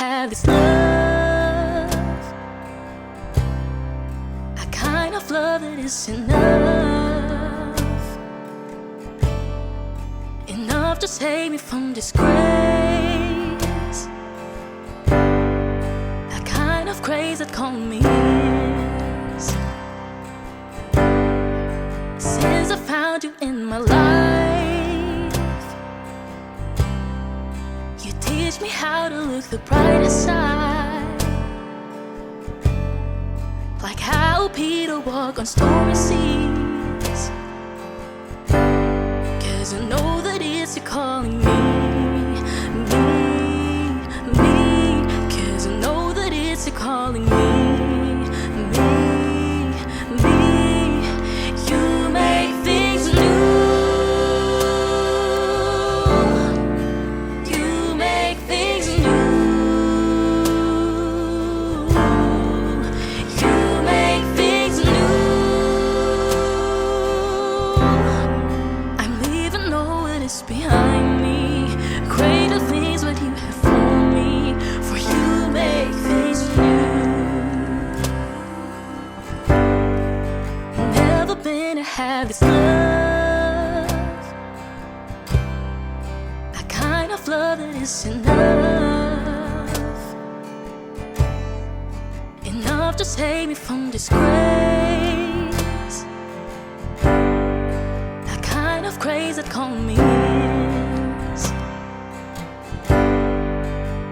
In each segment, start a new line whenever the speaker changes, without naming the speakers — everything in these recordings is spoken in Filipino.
have this love, a kind of love that is enough to save me from disgrace, a kind of grace that calmed me since I found you in my life. You teach me how to look the brighter side, like how Peter walked on stormy seas. 'Cause I know that it's you calling me. 'Cause I know that it's you calling me. You make things new. You make things new. You make things new. I'm leaving all that is behind me. Greater things what you have for me. For you make things new. Never been to have this love, a kind of love that is enough to save me from disgrace, a kind of grace that calmed me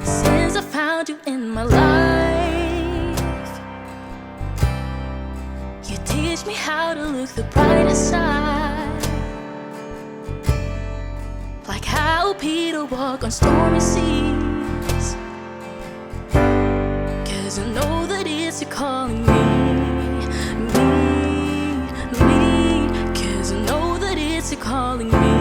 since I found you in my life. You teach me how to look the brighter side, like how Peter walked on stormy seas. 'Cause I know that it's you calling me. 'Cause I know that it's you calling me.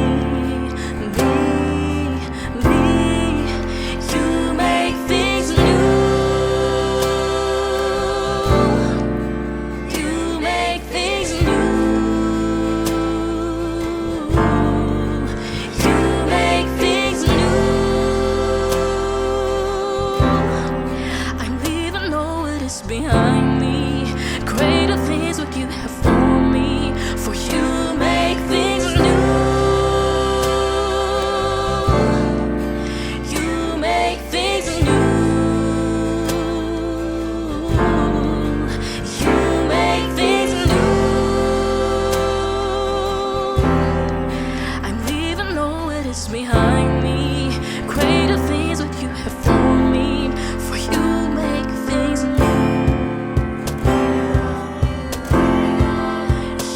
You make things new. You make things new. You make things new. I'm leaving all that is behind me. Greater things what you have for me. For you make things new. You make things new. You make things new. I'm leaving all that is behind me. Greater things what you have for me. For you make things new.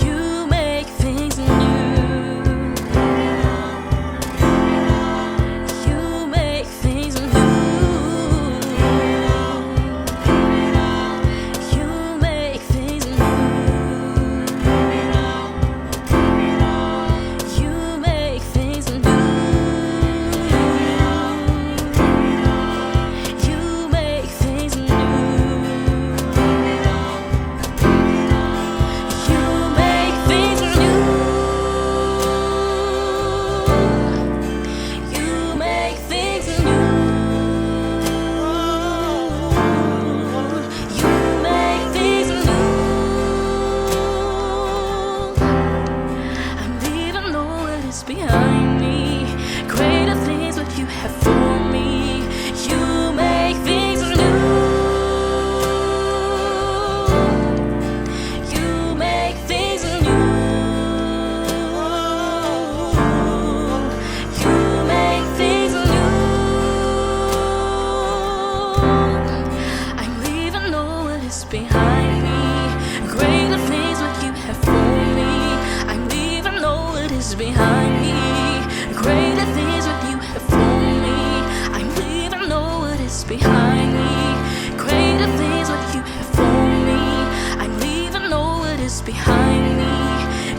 You make things new. You make things new. You make things new. You make things new. You make things new. You make things new. You make things new. You make things new. I'm leaving all that is behind me. Greater things what you have for me. You make things new. You make things new. You make things new. I'm leaving all that is behind me. Greater things what you have for me. I'm leaving all that is behind me. Greater things what you have for me. I'm leaving all that is behind me. Greater things what you have for me. I'm leaving all that is behind me.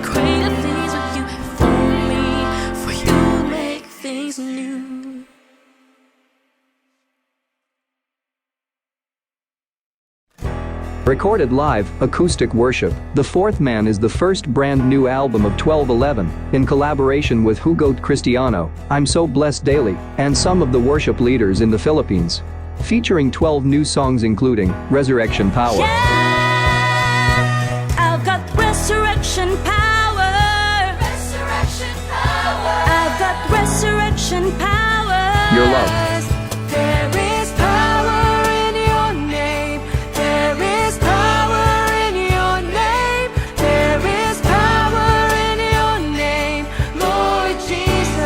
Greater things what you have for me. For you make things new.
Recorded live, acoustic worship, The Fourth Man is the first brand new album of 1211, in collaboration with Hugot Cristiano, I'm So Blessed Daily, and some of the worship leaders in the Philippines. featuring 12 new songs including Resurrection Power.
Yeah, I've got resurrection power. Resurrection power. I've got resurrection power.
Your Love.
There is power in your name. There is power in your name. There is power in your name, Lord Jesus.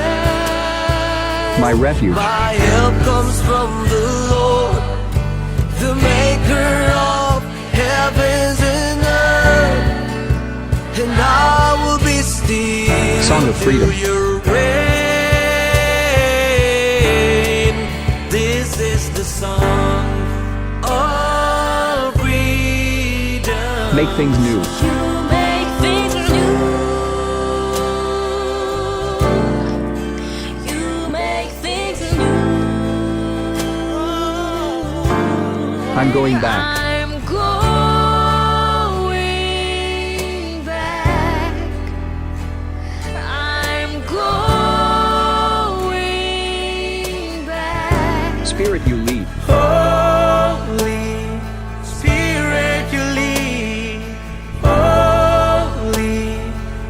My refuge.
My help comes from the Lord, the maker of heavens and earth, and I will be still.
Song of Freedom.
till your reign. This is the song of freedom.
Make things new.
You make things new. You make things new.
I'm going back.
I'm going back. I'm going back.
Spirit, you lead.
Holy Spirit, you lead. Holy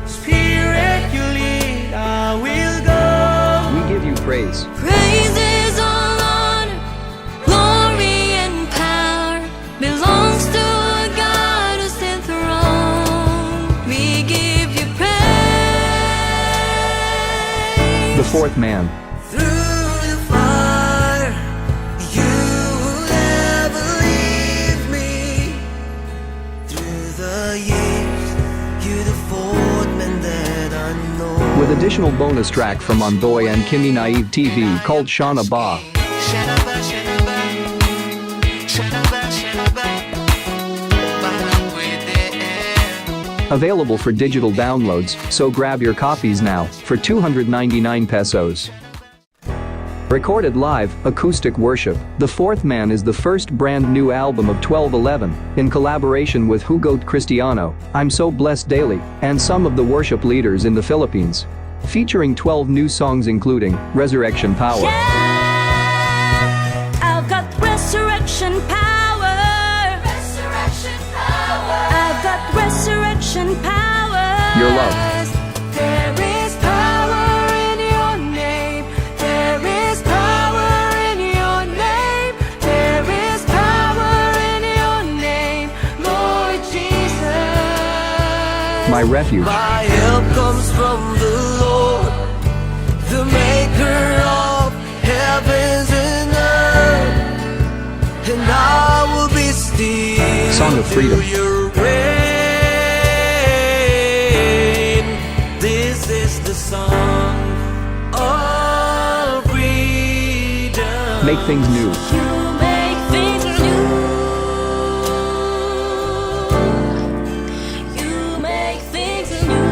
Spirit, you lead. I will go.
We give you praise.
Praises, all honor, glory and power belongs to our God who's enthroned. We give you praise.
The fourth man.
Through the fire, you will never leave me. Through the years, you're the fourth man that I know.
With additional bonus track from Envoy and Kimi Naive TV called Shana Ba.
Shanaba, shanaba, shanaba, shanaba. Parang pwede.
Available for digital downloads, so grab your copies now for 299 pesos. Recorded live, acoustic worship, The Fourth Man is the first brand new album of 1211, in collaboration with Hugot Cristiano, I'm So Blessed Daily, and some of the worship leaders in the Philippines. Featuring 12 new songs including Resurrection Power.
Yeah, I've got resurrection power. Resurrection power. I've got resurrection power.
Your Love.
There is power in your name. There is power in your name. There is power in your name, Lord Jesus.
My refuge.
My help comes from the Lord, the maker of heavens and earth, and I will be still.
Song of Freedom.
till your reign. This is the song of freedom.
Make things new.
You make things new. You make things new.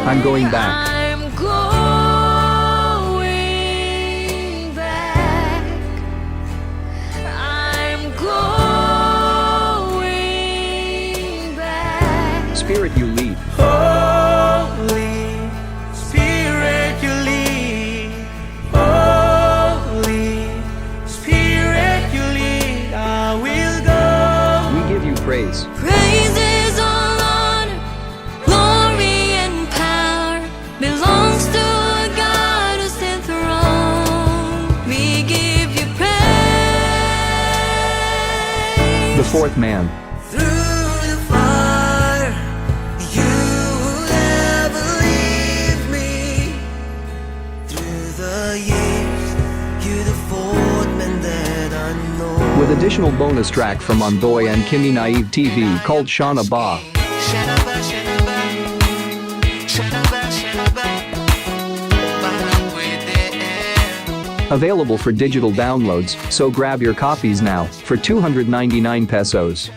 I'm going back.
I'm going back. I'm going back.
Spirit, you lead.
Holy Spirit, you lead. Holy Spirit, you lead. I will go.
We give you praise.
Praises, all honor, glory and power belongs to our God who's enthroned. We give you praise.
The fourth man.
Through the fire, you will never leave me. Through the years, you're the fourth man that I know.
With additional bonus track from Envoy and Kimi Naive TV called Shana Ba.
Shanaba, shanaba, shanaba, shanaba. Parang pwede.
Available for digital downloads, so grab your copies now for 299 pesos.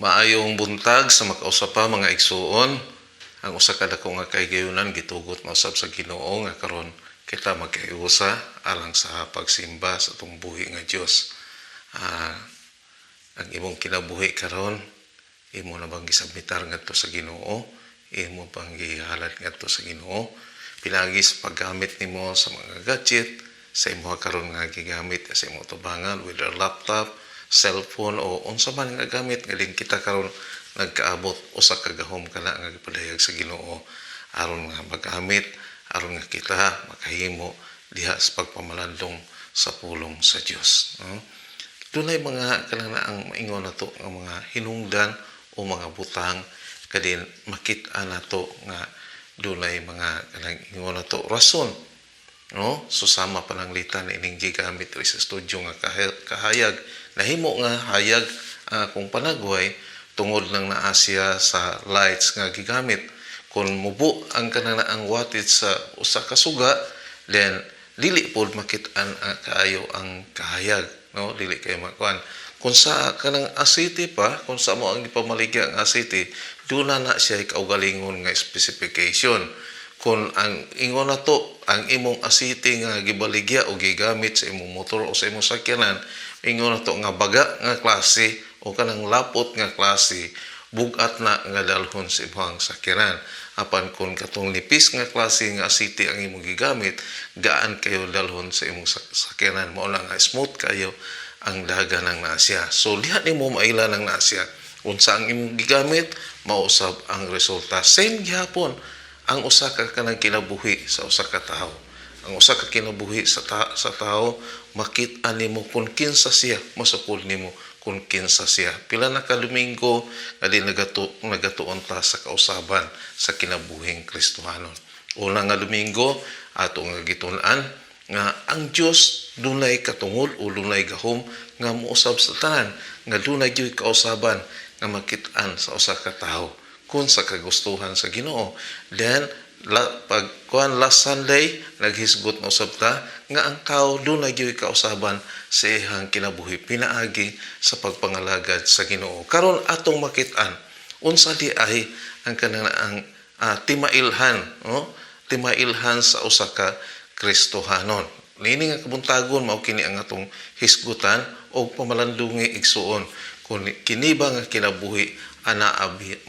Maayong buntag sa makausapa mga igsuon. Ang usa ka dako nga kahigayonan gitugot mausab sa Ginoo nga karon kita magkaiusa alang sa pagsimba sa atong buhi nga Dios. Ang imong kinabuhi karon imo na bang gisabmitar ngadto sa Ginoo? Imo bang gihalad ngadto sa Ginoo? Pinagi sa paggamit nimo sa mga gadget sa imo karon nga gigamit sa imong tubangan, whether laptop, cellphone o unsa man nga gamit nga din kita karon nagkaabot usa ka gahom kana nga gipadayag sa Ginoo aron nga magamit aron nga kita makahimo diha sa pagpamalandong sa pulong sa Dios. Dunay mga kanang maingon nato nga mga hinungdan o mga butang kadin makit-an nato nga dunay mga kanang ingon nato rason. No, susama pananglitan ining gigamit ri sa studio nga kahayag nahimo nga hayag kung panagway tungod lang naa siya sa lights nga gigamit kung mubo ang kanang ang wattage sa usa ka suga then dili pod makit-an kaayo ang kahayag, no, dili kay makuan kung sa kanang asiti pa kung sa mo ang ipamaligya ang asiti duna na siya kaugalingon nga specification. Kung ang ingon na to, ang imong asiti nga gibaligya o gigamit sa imong motor o sa imong sakyanan, ingon na to nga baga nga klase o kanang lapot nga klase, bugat na nga dalhon sa imong sakyanan. Apan kung katong nipis nga klase nga asiti ang imong gigamit, gaan kayo dalhon sa imong sakyanan. Mao na nga smooth kayo ang daga ng nasya. So diha nimo maila ng nasya. Unsa ang imong gigamit, mausab ang resulta. Same gihapon ang usa ka kanang kinabuhi sa usa ka tawo. Ang usa ka kinabuhi sa tawo makit-an nimo kung kinsa siya, masukol nimo kung kinsa siya. Pila na ka Domingo nga di nagatuon ta sa kausaban sa kinabuhing Kristohanon. Una nga Domingo ato nga gitun-an nga ang Dios dunay katungol o dunay gahom nga mousab sa tanan, nga dunay gyud kausaban nga makit-an sa usa ka tawo kung sa kagustuhan sa Ginoo. Then pagkuan last Sunday naghisgot na usab ta nga ang tao dunay gyud kausaban sa iyang kinabuhi pinaagi sa pagpangalagad sa Ginoo. Karon atong makit-an unsa di ay ang kanang timailhan, no? Timailhan sa usa ka Kristohanon. Nini nga kabuntagon mao kini ang atong hisgutan o pamalandungi igsuon kung kini ba nga kinabuhi ana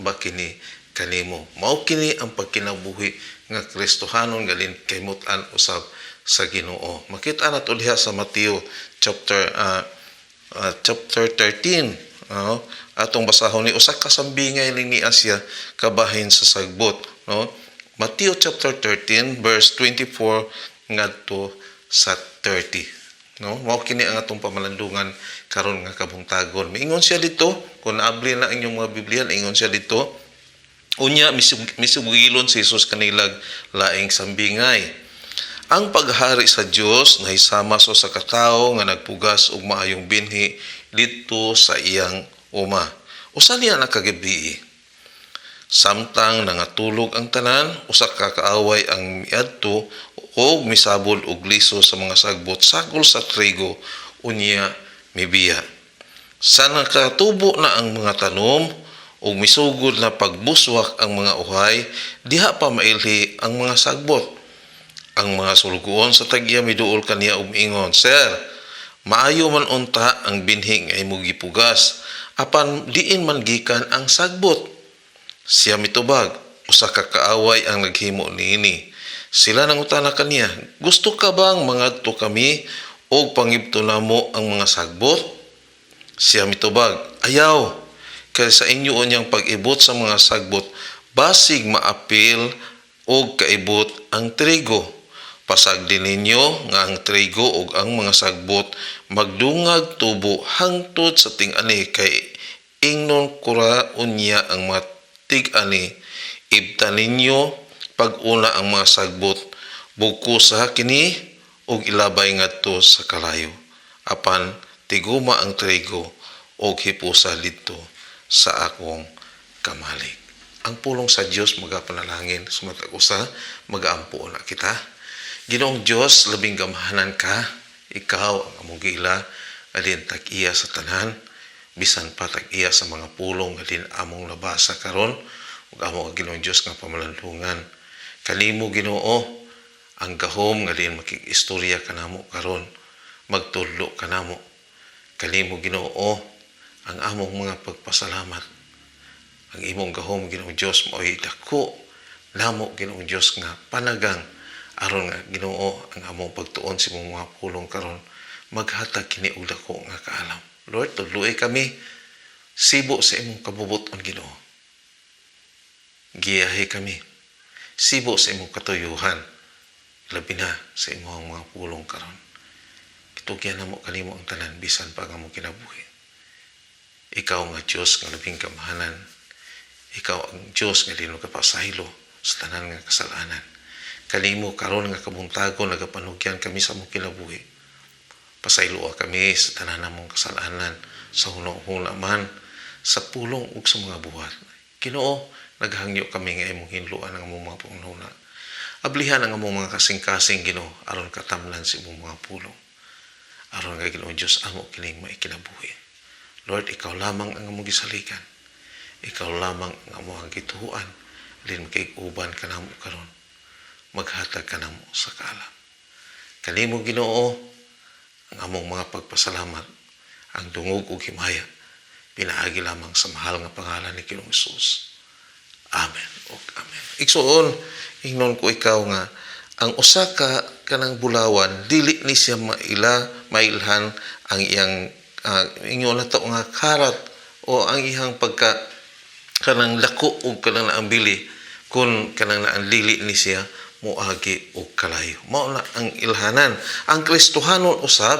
ba kini kanimo. Mao kini ang pagkinabuhi nga Kristohanon galin kaymutan usab sa Ginoo. Makita nato diha sa Mateo chapter 13. Atong basahon ni usa ka sambingay ni Asya kabahin sa sagbot, no? Mateo chapter 13 verse 24 ngadto sa 30. No, mao kini ang atong pamalandungan karon nga kabuntagon. Miingon siya dito, kung naabli na inyong mga Biblia, ingon siya dito, unya misugilon si Jesus kanilag laing sambingay. Ang paghari sa Dios nahisama sa katawo nga nagpugas og maayong binhi didto sa iyang uma. Usa niya nakagabi. Samtang nangatulog ang tanan, usa ka kaaway ang miadto og misabol og liso sa mga sagbot sakol sa trigo unya mibiya. Sa nakatubo na ang mga tanom og misugod na pagbuswak ang mga uhay, diha pa mailhi ang mga sagbot. Ang mga sulgoon sa tagya miduol kaniya og miingon, "Sir, maayo man unta ang binhi nga imo gipugas, apan diin man gikan ang sagbot." Siya mitubag, usa ka kaaway ang naghimo niini. Sila nangutana kaniya, "Gusto ka bang mangadto kami o pangibto namo ang mga sagbot?" Siya mitubag, "Ayaw, kay sa inyo unyang pag-ibot sa mga sagbot, basig maapil o kaibot ang trigo. Pasag din ninyo nga ang trigo o ang mga sagbot magdungag tubo hangtod sa ting-ani kay ingnon kura unya ang mga tig-ani. Ibta ninyo pag-una ang mga sagbot, buko sa kini o ilabay ngadto sa kalayo. Apan tiguma ang trigo o hipusa dito sa akong kamalig." Ang pulong sa Dios magapanalangin sumatag usa magaampo na kita. Ginoong Dios, labing gamahanan ka, ikaw ang among gila, alin tag-iya sa tanan. bisan patag iya sa mga pulong nga din among nabasa karon ug amo ang Ginoong Dios nga pamalandungan. Kanimo Ginoo ang gahom nga din makikistorya kanamo karon, magtudlo kanamo. Kanimo Ginoo ang among mga pagpasalamat. Ang imong gahom Ginoong Dios mao'y dako namo Ginoong Dios nga panagang aron nga Ginoo ang among pagtuon sa imong mga pulong karon maghatag kini og dako nga kaalam. Lord, tudloy kami sibo sa imong kabubuton Ginoo. Giyahi kami sibo sa imong katuyuhan labi na sa imong mga pulong karon. Kitugyan namo kanimo ang tanan bisan pa nga mo kinabuhi. Ikaw nga Dios nga labing kamahanan. Ikaw ang Dios nga dili kapasaylo sa tanan nga kasalanan. Kanimo karon nga kabuntagon nagapanugyan kami sa among kinabuhi. Pasayloa kami sa tanan namong kasalanan, sa hunong-huna man, sa pulong ug sa mga buhat. Ginoo, naghangyo kami nga imong hinluan ang among mga panghuna. Ablihan ang among mga kasing-kasing Ginoo aron katamnan sa imong mga pulong. Aron nga Ginoo Dios amo kining maikinabuhi. Lord, ikaw lamang ang among gisalikan. Ikaw lamang ang among gituhuan. Din makig-uban kanamo karon. Maghatag kanamo sa kaalam. Kanimo Ginoo ang among mga pagpasalamat, ang dungog ug himaya, pinaagi lamang sa mahal nga pangalan ni Ginoong Hesus. Amen ug amen. Igsuon, ingnon ko ikaw nga, ang usa ka kanang bulawan, dili ni siya mailhan ang iyang ingon na to nga karat o ang iyang pagka kanang dako ug kanang naambili kun kanang naanlili ni siya muagi og kalayo. Mao na ang ilhanan. Ang Kristohanon usab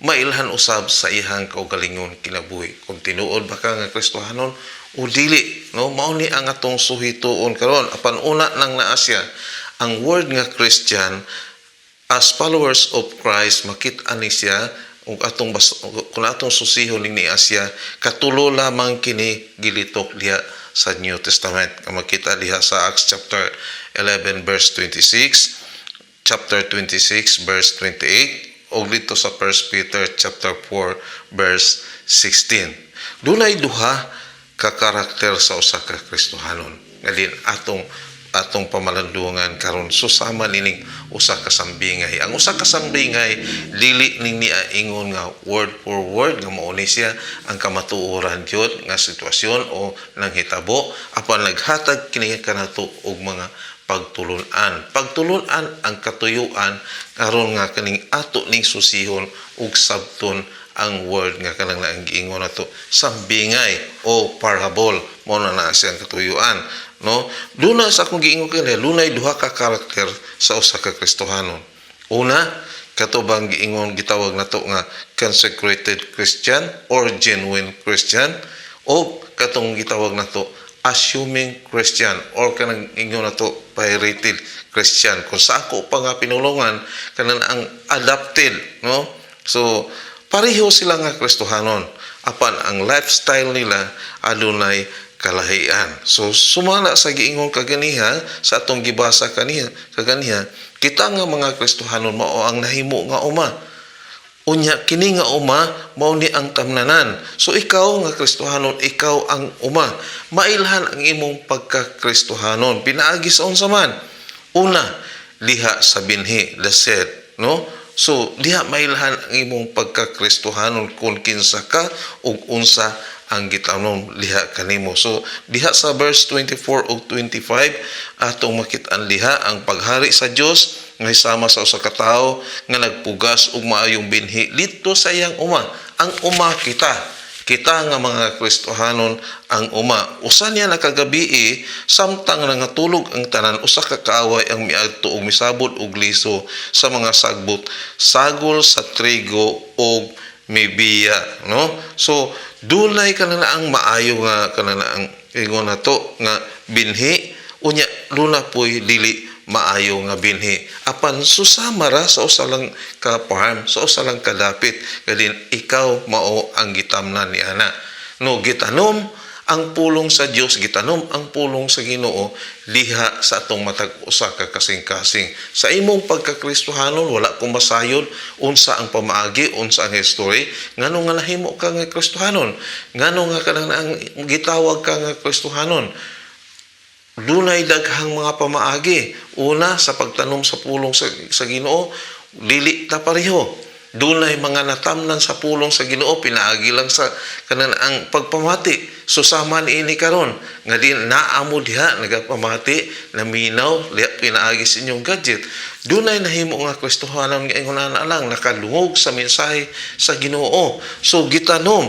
mailhan usab sa ihang kaugalingon kinabuhi. Kung tinuod ba ka nga Kristohanon o dili, no? Mao ni ang atong suhituon karon. Apan una nang naasya ang word nga Christian as followers of Christ makit ani siya ug atong kung atong susihon ni Asya katulo lamang kini gilitok diha sa New Testament. Makita diha sa Acts chapter 11 verse 26, chapter 26 verse 28, o dito sa 1 Peter chapter 4 verse 16. Dunay duha ka karakter sa usa ka Kristohanon. Ngadin atong pamalandungan karon susama nining usa ka sambingay. Ang usa ka sambingay dili ning niingon nga word for word nga mao ni siya ang kamatuoran gyud nga sitwasyon o nanghitabo apan naghatag kini kanato og mga pagtulunan ang katuyuan karon nga kaning ato ning susihon ug sabton ang word nga kanang naingon nato sambingay o parable mo na siyang katuyuan, no? Duna sa akong giingon kanila lunay duha ka karakter sa usa ka Kristohanon. Una, katubang giingon gitawag nato nga consecrated Christian or genuine Christian, o katong gitawag nato assuming Christian or kanang ingon nato pirated Christian. Kung sa ako pa nga pinulungan kanang ang adapted, no? So pareho sila nga Kristohanon apan ang lifestyle nila adunay kalahian. So sumala sa giingon kaganiha sa atong gibasa kaganiha kita nga mga Kristohanon mao ang nahimo nga uma. Unya kini nga uma mao ni ang tamnanan. So ikaw nga Kristohanon, ikaw ang uma. Mailhan ang imong pagka-Kristohanon pinaagi sa unsa man. Una, liha sa binhi, the said, no? So diha mailhan ang imong pagka-Kristohanon kung kinsa ka ug unsa ang gitanom liha kanimo. So diha sa verse 24 ug 25 atong makit-an liha ang paghari sa Dios nga sama sa usa ka tawo nga nagpugas og maayong binhi dito sa iyang uma. Ang uma kita nga mga Kristohanon ang uma. Usa niya nakagabi samtang nangatulog ang tanan usa ka kaaway ang miadto og misabot og liso sa mga sagbot sagol sa trigo og mebiya, no? So dunay kanang ang maayo nga kanang ang ingon nato nga binhi unya luna poy dili maayo nga binhi apan susama ra sa usa lang ka farm sa usa lang kadapit kadin ikaw mao ang gitamnan ni ana, no? Gitanom Ang pulong sa Dios gitanom, ang pulong sa Ginoo diha sa atong matag usa ka kasing-kasing. Sa imong pagkakristohanon wala ko masayod unsa ang pamaagi, unsa ang history, ngano nga nahimo ka nga kristohanon, ngano nga kanang ang gitawag ka nga kristohanon. Dunay daghang mga pamaagi. Una, sa pagtanom sa pulong sa Ginoo, dili ta pareho. Dunay mga natamnan sa pulong sa Ginoo, pinaagi lang sa kanang ang pagpamati. Susama niini karon nga din naamo diha nagapamati, naminaw, pinaagi sa inyong gadget. Dunay nahimo nga kristohanon nga ingon na lang nakalungog sa mensahe sa Ginoo. So gitanom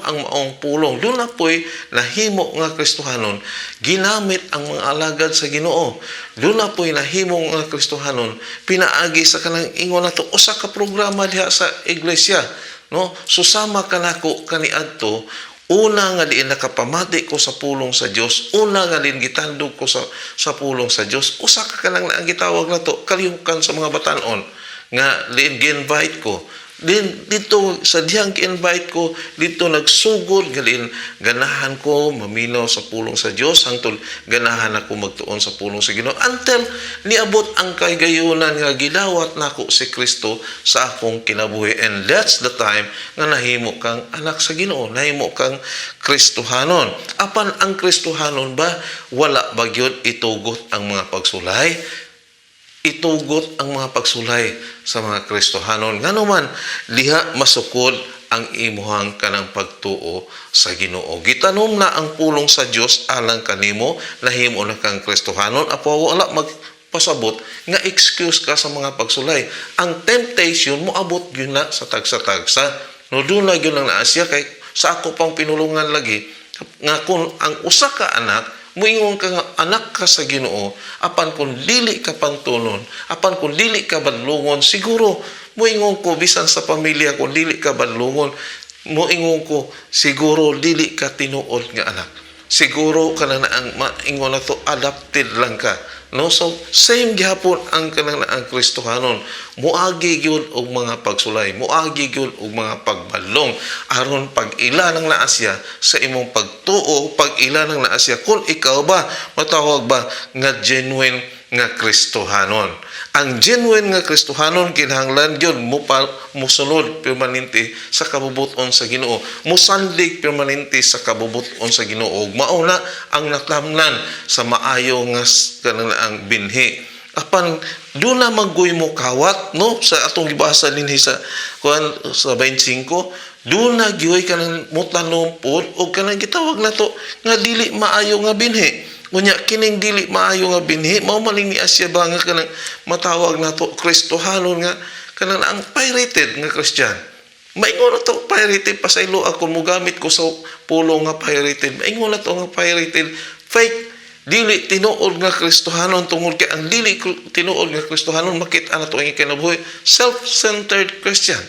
ang maong pulong. Doon na po'y nahimo nga kristohanon, ginamit ang mga alagad sa Ginoo. Doon na po'y nahimo nga kristohanon, pinaagi sa kanang ingon na to, usa ka programa diha sa iglesia. No? Susama ka nako kaniadto, una nga diin nakapamati ko sa pulong sa Dios, una nga din gitandog ko sa pulong sa Dios, usa ka kanang ang gitawag na to, kalihukan sa mga batanon, nga diin gi-invite ko. Dito sa diyang ki-invite ko, dito nagsugod galin ganahan ko maminaw sa pulong sa Dios, hangtod ganahan ako magtuon sa pulong sa Ginoo until niabot ang kagayunan nga gilawat nako si Kristo sa akong kinabuhi. And that's the time nga nahimo kang anak sa Ginoo, nahimo kang Kristohanon. Apan ang Kristohanon ba wala ba gyud itugot ang mga pagsulay? Itugot ang mga pagsulay sa mga Kristohanon. Ngano man diha masukod ang imuhang kanang pagtuo sa Ginoo. Gitanom na ang pulong sa Dios alang kanimo, nahimo na kang Kristohanon, apo wala magpasabot nga excuse ka sa mga pagsulay. Ang temptation mo abot gyud na sa tagsa-tagsa. No doon na gyud lang na Asya kay sa ako pang pinulungan lagi nga kung ang usa ka anak muingon ka nga anak ka sa Ginoo, apan kung dili ka pantunon, apan kung dili ka badlungon, siguro muingon ko bisan sa pamilya kung dili ka badlungon, muingon ko siguro dili ka tinuod nga anak. Siguro ka na ang maingon na to adapted lang ka. No? So, same gihapon ang kanang ang Kristohanon. Muagi gyud og mga pagsulay, muagi gyud og mga pagbalong aron pag-ila ng naasya sa imong pagtuo, pag-ila ng naasya kung ikaw ba matawag ba nga genuine nga Kristohanon. Ang genuine nga Kristohanon kinahanglan gyud musunod permanente sa kabubuton sa Ginoo, musandig permanente sa kabubuton sa Ginoo. Mao na ang natamnan sa maayo nga kanang ang binhi. Apan do na maggoy mo kawat no sa atong gibasa dinhi sa 25, do na gioy kanang mutanom pod og kanang gitawag nato nga dili maayo nga binhi. Unya kining dili maayo nga binhi mao maling ni Asya ba nga kanang matawag nato Kristohanon nga kanang ang pirated nga Christian. Maingon na to pirated pasaylo ako mogamit ko sa pulong nga pirated. Maingon na to nga pirated fake dili tinuod nga Kristohanon tungod kay ang dili tinuod nga Kristohanon makita na to ang kinabuhi self-centered Christian.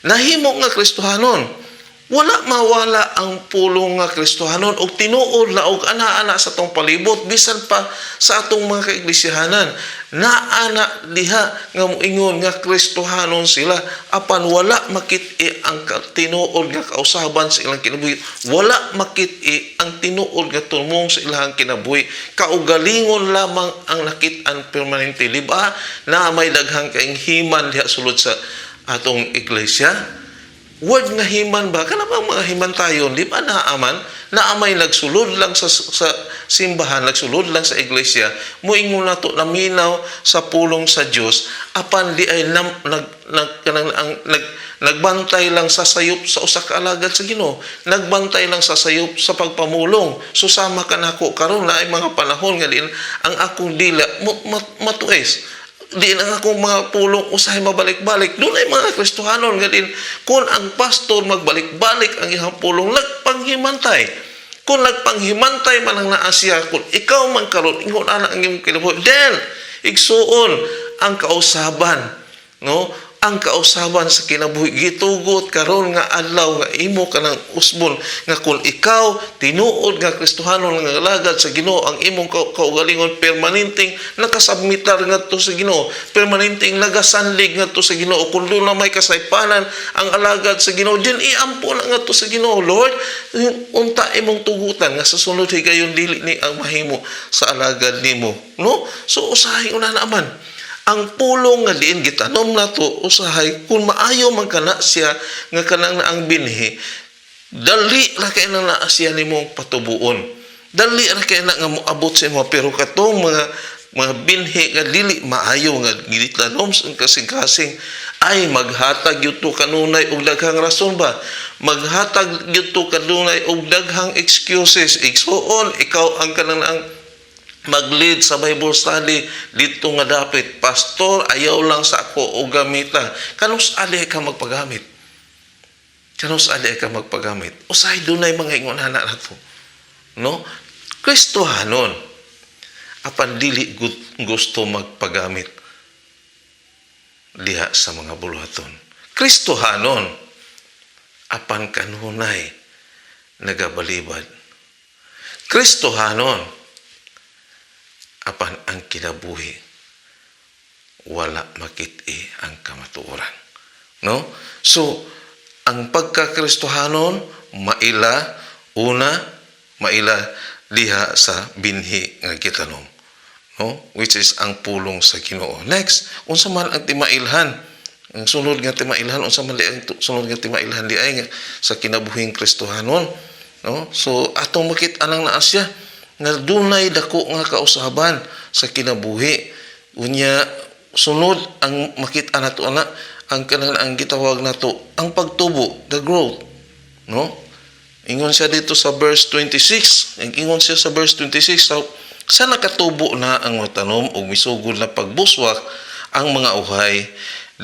Nahimo nga Kristohanon wala mawala ang pulong nga Kristohanon og tinuod na og ana-ana sa tong palibot bisan pa sa atong mga kaiglesiyahanan. Naana diha nga moingon nga Kristohanon sila apan wala makit-i ang tinuod nga kausaban sa ilang kinabuhi. Wala makit-i ang tinuod nga tumong sa ilang kinabuhi. Kaugalingon lamang ang nakit-an permanente. Liba na may daghang kaing himan diha sulod sa atong iglesia. Word nga himan ba? Kana ba mga himantayon? Di ba naaman? Naamay nagsulod lang sa simbahan, nagsulod lang sa iglesia, muingon na to naminaw sa pulong sa Dios, apan di ay nagbantay lang sa sayop sa usa ka alagad sa Ginoo. Nagbantay lang sa sayop sa pagpamulong. Susama ka nako karon na ay mga panahon nga din ang akong dila matuis. Di na akong mga pulong usahay mabalik-balik. Doon ay mga Kristohanon nga din kung ang pastor magbalik-balik ang iyang pulong nagpanghimantay. Kung nagpanghimantay man ang naasya, kung ikaw man karon ingon ana ang iyong kinabuhi, then igsuon ang kausaban, no? ang kausaban sa kinabuhi gitugot karon nga adlaw nga imo kanang usbon nga kung ikaw tinuod nga Kristohanon nga alagad sa Ginoo, ang imong kaugalingon permanenteng nakasubmitar ngadto sa Ginoo, permanenteng nagasanlig ngadto sa Ginoo. Kung doon na may kasaypanan ang alagad sa Ginoo, din iampo na ngadto sa Ginoo. Lord, unta imong tugutan nga sa sunod higayon dili ni ang mahimo sa alagad nimo, no? So usahay una naman ang pulong nga diin gitanom nato, usahay kung maayo man kana siya nga kanang naang binhi, dali ra kay na siya nimong patubuon, dali ra kay na nga moabot sa imo. Pero katong mga binhi nga dili maayo nga gitanom kasing-kasing ay maghatag gyud to kanunay og daghang rason ba, maghatag gyud to kanunay og daghang excuses. Igsuon ikaw ang kanang naang mag-lead sa Bible study dito nga dapit, pastor ayaw lang sa ako o gamita. Kanus ali ka magpagamit, kanus ali ka magpagamit. Usahay dunay mga ingon ana nato, no? Kristohanon apan dili gusto magpagamit diha sa mga buluhaton. Kristohanon apan kanunay nagabalibad. Kristohanon apan ang kinabuhi wala makit-i ang kamatuoran, no? So ang pagkakristohanon maila diha sa binhi nga gitanom, no? Which is ang pulong sa Ginoo. Next, unsa man ang timailhan? Ang sunod nga timailhan, unsa man ang sunod nga timailhan di ay sa kinabuhing kristohanon, no? So atong makit anang naa siya nga dunay dako nga kausaban sa kinabuhi. Unya sunod ang makita nato ana ang kanang ang gitawag nato ang pagtubo, the growth, no? Ingon siya dito sa verse 26. Ingon siya sa verse 26, sa nakatubo na ang matanom ug misugod na pagbuswak ang mga uhay,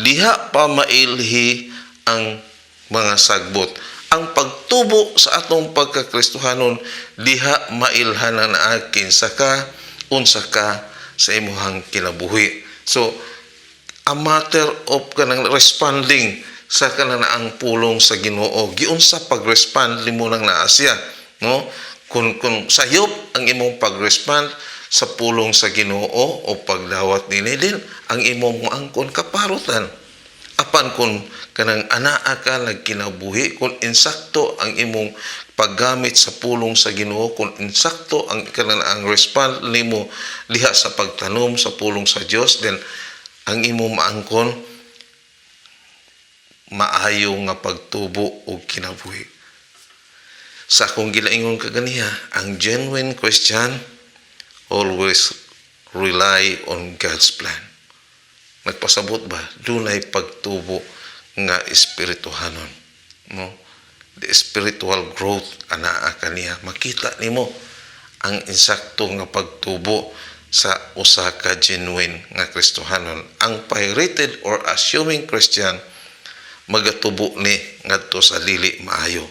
diha pa mailhi ang mga sagbot. Ang pagtubo sa atong pagkakristohanon diha mailhanan na akin saka unsa ka sa imuhang kinabuhi. So a matter of kanang responding sa kanang ang pulong sa Ginoo, giunsa pag-respond nimo nang naa siya, no? Kung sayop ang imong pag-respond sa pulong sa Ginoo o pagdawat nini, din ang imong moangkon kaparutan. Apan kung kanang anaa ka nagkinabuhi, kung insakto ang imong paggamit sa pulong sa Ginoo, kung insakto ang kanang ang respond nimo diha sa pagtanom sa pulong sa Dios, then ang imong maangkon maayo nga pagtubo og kinabuhi. Sa akong gilaingon kaganiha, ang genuine Christian always rely on God's plan. Nagpasabot ba? Dunay pagtubo nga espirituhanon, no? The spiritual growth anaa kaniya. Makita nimo ang insakto nga pagtubo sa usa ka genuine nga Kristohanon. Ang pirated or assuming Christian magatubo ni ngadto sa dili maayo.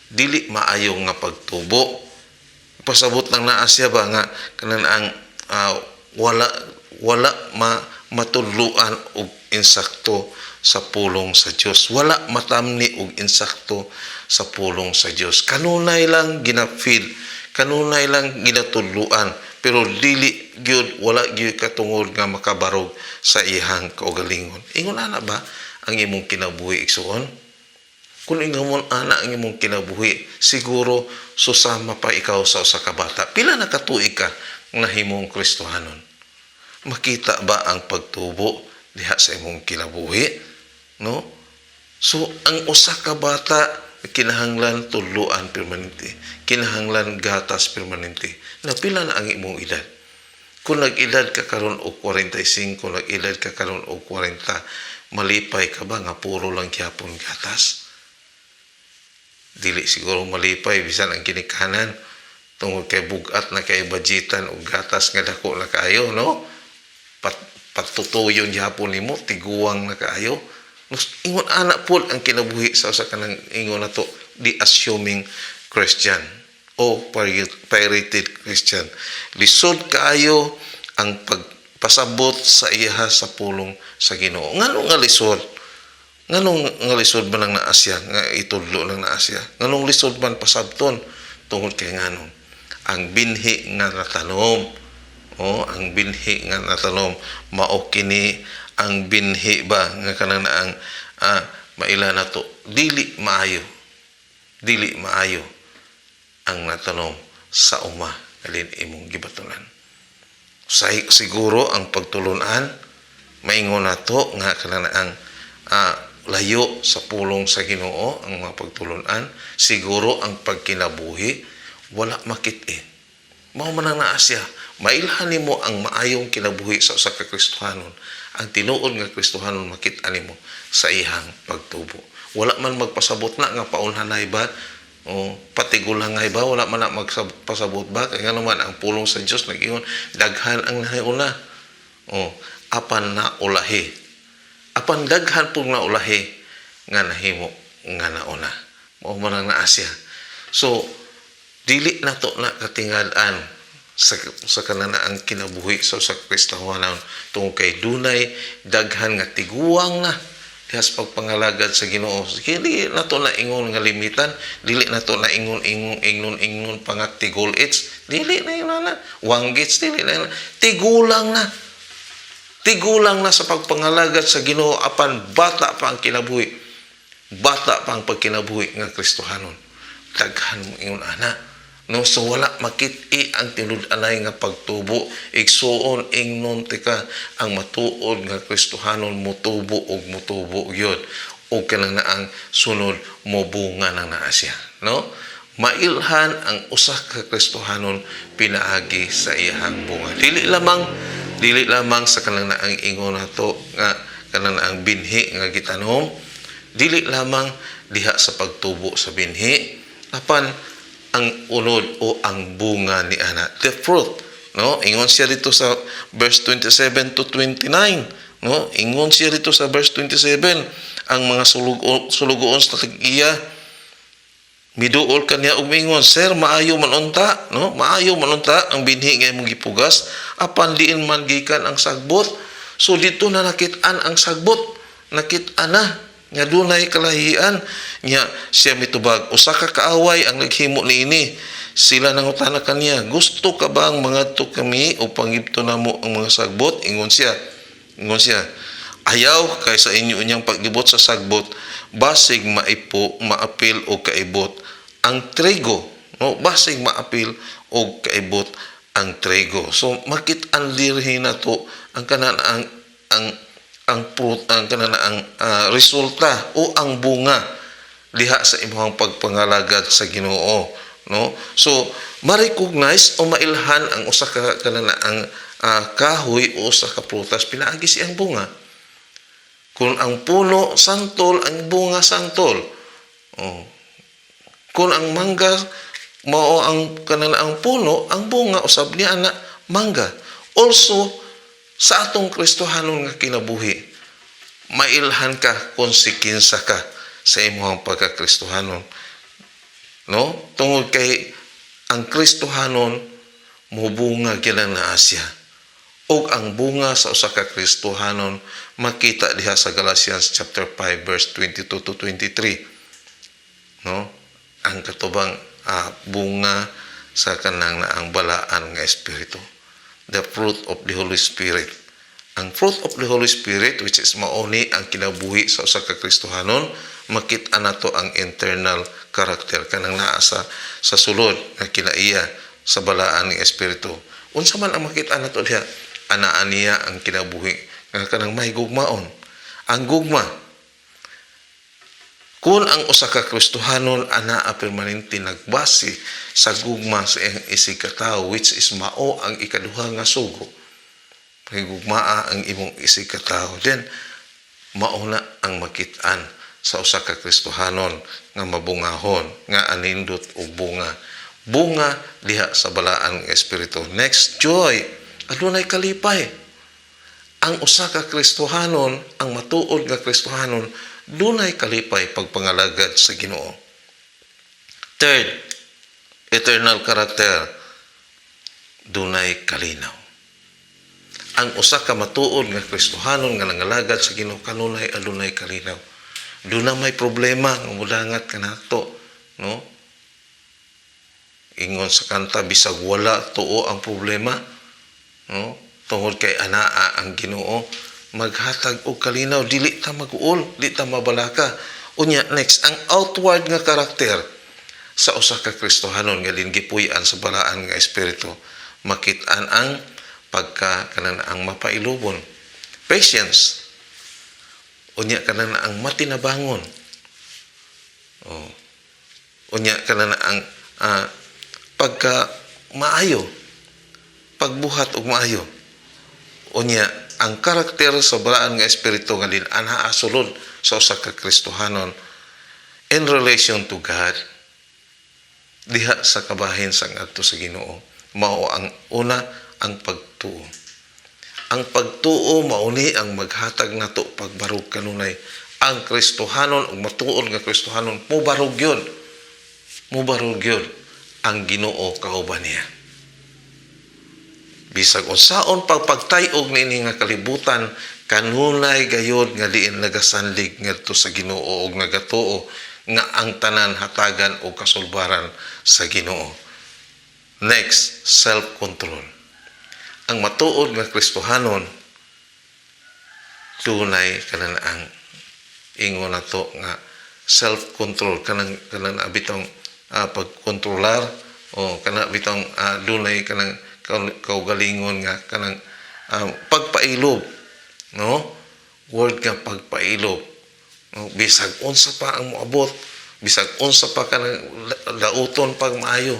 Dili maayo nga pagtubo. Pasabot lang naa siya ba nga kanang ang wala matudluan og insakto sa pulong sa Dios. Wala matamni og insakto sa pulong sa Dios. Kanunay lang ginafeed, kanunay lang ginatudluan, pero dili gyud wala gyud katungod nga makabarog sa ihang kaugalingon. Ingon ana ba ang imong kinabuhi igsuon? Kung ingon ana ang imong kinabuhi, siguro susama pa ikaw sa usa ka bata. Pila na katuig ka nahimong Kristohanon? Makita ba ang pagtubo diha sa imong kinabuhi, no? So ang usa ka bata kinahanglan tudloan permanente, kinahanglan gatas permanente. Napila na ang imong edad? Kung nag-edad ka karon og 45, kung nag-edad ka karon og 40, malipay ka ba nga puro lang gyapon gatas? Dili siguro malipay bisan ang kinikanan tungod kay bugat na kay budgetan og gatas nga dako na kaayo, no? Patutuyon gyapon nimo, tiguwang na kaayo. Ingon ana pud ang kinabuhi sa usa ka nang ingon nato the assuming Christian o pirated Christian. Lisod kaayo ang pasabot sa iya sa pulong sa Ginoo. Nganong nga lisod? Nganong nga lisod man ang naasya nga itudlo lang naasya? Nganong lisod man pasabton tungod kay nganong ang binhi nga natanom, ang binhi nga natanom mao kini ang binhi ba nga kanang ang maila nato dili maayo ang natanom sa uma alin imong gibatulan. Siguro ang pagtulunan maingon nato nga kanang ang layo sa pulong sa Ginoo ang mga pagtulunan. Siguro ang pagkinabuhi wala makit-in. Mao man ang naasya, mailhan nimo ang maayong kinabuhi sa usa ka Kristohanon. Ang tinuod nga Kristohanon makit-an nimo sa ihang pagtubo. Wala man magpasabot na nga paunhanay ba, patigulanngay ba, wala man na magpasabot ba, kaya nga naman ang pulong sa Dios nag-ingon daghan ang nahiuna. Apan na ulahi. Apan daghan pong naulahi nga nahimo nga nauna. Mao man ang naasya. So dili nato na katingad-an sa kananaang kinabuhi sa usa ka Kristohanon tungod kay dunay daghan nga tiguang na diha sa pagpangalagad sa Ginoo. Dili nato na ingon nga limitan, dili nato na ingon pangat tigol its, dili na yun na wanggits, dili na yun. Tigulang na sa pagpangalagad sa Ginoo apan bata pa ang kinabuhi. Bata pa ang pagkinabuhi nga Kristohanon. Daghan mo ingon ana. No, so wala makit-i ang tinud-anay nga pagtubo. Igsuon ingnon tika ang matuod nga Kristohanon mutubo gyud. O kanang naang sunod mo bunga ng naasya. No? Mailhan ang usa ka Kristohanon pinaagi sa iyang bunga. Dili lamang sa kanang naang ingon nato nga kanang naang binhi nga gitanom. Dili lamang diha sa pagtubo sa binhi. Apan ang unod o ang bunga ni ana, the fruit, no? Ingon siya dito sa verse 27 to 29, no? Ingon siya dito sa verse 27, ang mga sulugoon sa tagiya miduol kaniya og mingon, sir, maayo man unta, no? Maayo man unta ang binhi nga imong gipugas apan diin man gikan ang sagbot. So dito na nakit-an ang sagbot, nakit-an na nga dunay kalahian nya siya mitubag usa ka kaaway ang naghimo niini. Sila nangutana kaniya, gusto ka bang mangadto kami o pangibto namo ang mga sagbot? Ingon siya, ayaw kay sa inyo unyang paglibot sa sagbot basig maapil o kaibot ang trigo, no? Basig maapil o kaibot ang trigo. So makit-an dirhi nato ang kanan ang resulta o ang bunga diha sa imong pagpangalagad sa Ginoo, no? So ma-recognize o mailhan ang usa ka kananaang kahoy o usa ka prutas pinaagi siyang bunga. Kung ang puno santol, ang bunga santol. Kung ang mangga mao ang kananaang puno, ang bunga usab niya na mangga. Also sa atong Kristohanon nga kinabuhi, mailhan ka, konsekensa ka sa imong pagka-Kristohanon. No? Tungod kay ang Kristohanon mubunga gyud ang naasya. Og ang bunga sa usa ka Kristohanon makita diha sa Galatians chapter 5 verse 22 to 23. No? Ang katubang bunga sa kanang naang balaan nga espiritu. The fruit of the Holy Spirit. Ang fruit of the Holy Spirit, which is mauni ang kinabuhi sa usa ka Kristohanon, makita nato ang internal character kanang naa sa sulod nga kinaiya sa balaan ng espiritu. Unsa man ang makita nato diha? Anaa niya ang kinabuhi nga kanang may gugmaon. Ang gugma, kung ang usa ka Kristohanon anaa permanente nagbase sa gugma sa isig ka tawo, which is mao ang ikaduha nga sugo. Kay gugmaa ang imong isig ka tawo, then mauna ang makit-an sa usa ka Kristohanon nga mabungahon, nga anindot og bunga. Bunga diha sa balaan nga espiritu. Next, joy. Adunay kalipay. Ang usa ka Kristohanon, ang matuod nga Kristohanon, dunay kalipay pagpangalagad sa Ginoo. Third, eternal character. Dunay kalinaw. ang usa ka matuod nga Kristohanon nga nangalagad sa Ginoo kanunay adunay kalinaw. Do na may problema nga mudangat kanato, no? Ingon sa kanta bisag wala tuo ang problema, no? Tungod kay anaa ang Ginoo maghatag og kalinaw, dili ta mag-uol, dili ta mabalaka. Unya next, ang outward nga karakter sa usa ka Kristohanon nga gipuy-an sa balaan nga espiritu, makit-an ang ang mapailubon, patience, unya kanan ang matinabangon, unya kanan ang pagka maayo, pagbuhat og maayo, unya ang karakter sa balaan nga espiritu nga anaa sulod sa usa ka Kristohanon in relation to God, diha sa kabahin sa ngadto sa Ginoo. Mao ang una, ang pagtuo. Ang pagtuo mauni ang maghatag nato pagbarog kanunay. Ang Kristohanon ug matuod nga Kristohanon mubarog yun. Mubarog yun ang Ginoo kauban niya. Bisag unsaon pagpagtayog niini nga kalibutan, kanunay gayud nga diin nagasandig ngadto sa Ginoo ug nagatuo nga ang tanan hatagan o kasulbaran sa Ginoo. Next, self-control. Ang matuod nga Kristohanon tunay kanang ang ingon nato nga self-control, kanang bitong pagkontrolar o kanang bitong dunay kanang kaugalingon nga kanang pagpailob, no? Word nga pagpailob, no? Bisag unsa pa ang moabot, bisag unsa pa kanang lauton pag maayo,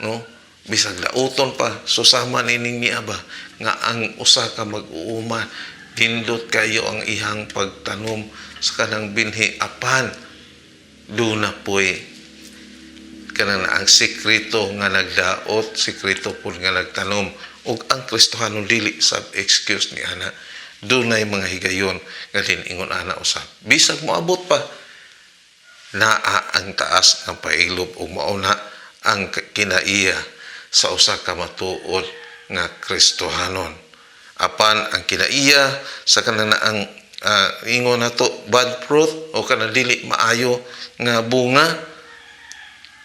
no? Bisag lauton pa susama nining niaba nga ang usa ka mag-uuma dindot kayo ang ihang pagtanom sa kanang binhi apan duna poy kanang ang sekreto nga nagdaot, sekreto pud nga nagtanom, ug ang Kristohanon dili sab excuse ni ana. Dunay mga higayon nga ingon ana usab. Bisag moabot pa naa ang taas ng pailob ug mauna ang kinaiya sa usa ka matuod nga Kristohanon. Apan ang kinaiya sa kanang ang ingon nato bad fruit o kanang dili maayo nga bunga,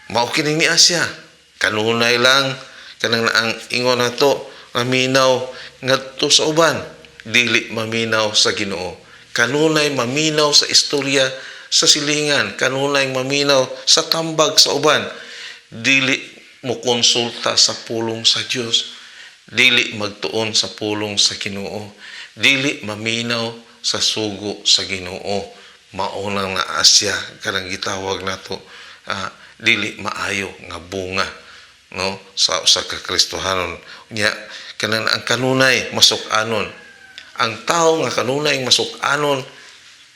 mao kini ni Asya. Kanunay lang kanang ang ingon nato maminaw ngadto sa uban, dili maminaw sa Ginoo. Kanunay maminaw sa istorya sa silingan, kanunay maminaw sa tambag sa uban, dili mo konsulta sa pulong sa Dios, dili magtuon sa pulong sa Ginoo, dili maminaw sa sugo sa Ginoo. Maunang nga Asya kanang gitawag nato dili maayo nga bunga, no, sa usa ka Kristohanon. Nya kanang ang kanunay masuk-anon, ang tao nga kanunay masuk-anon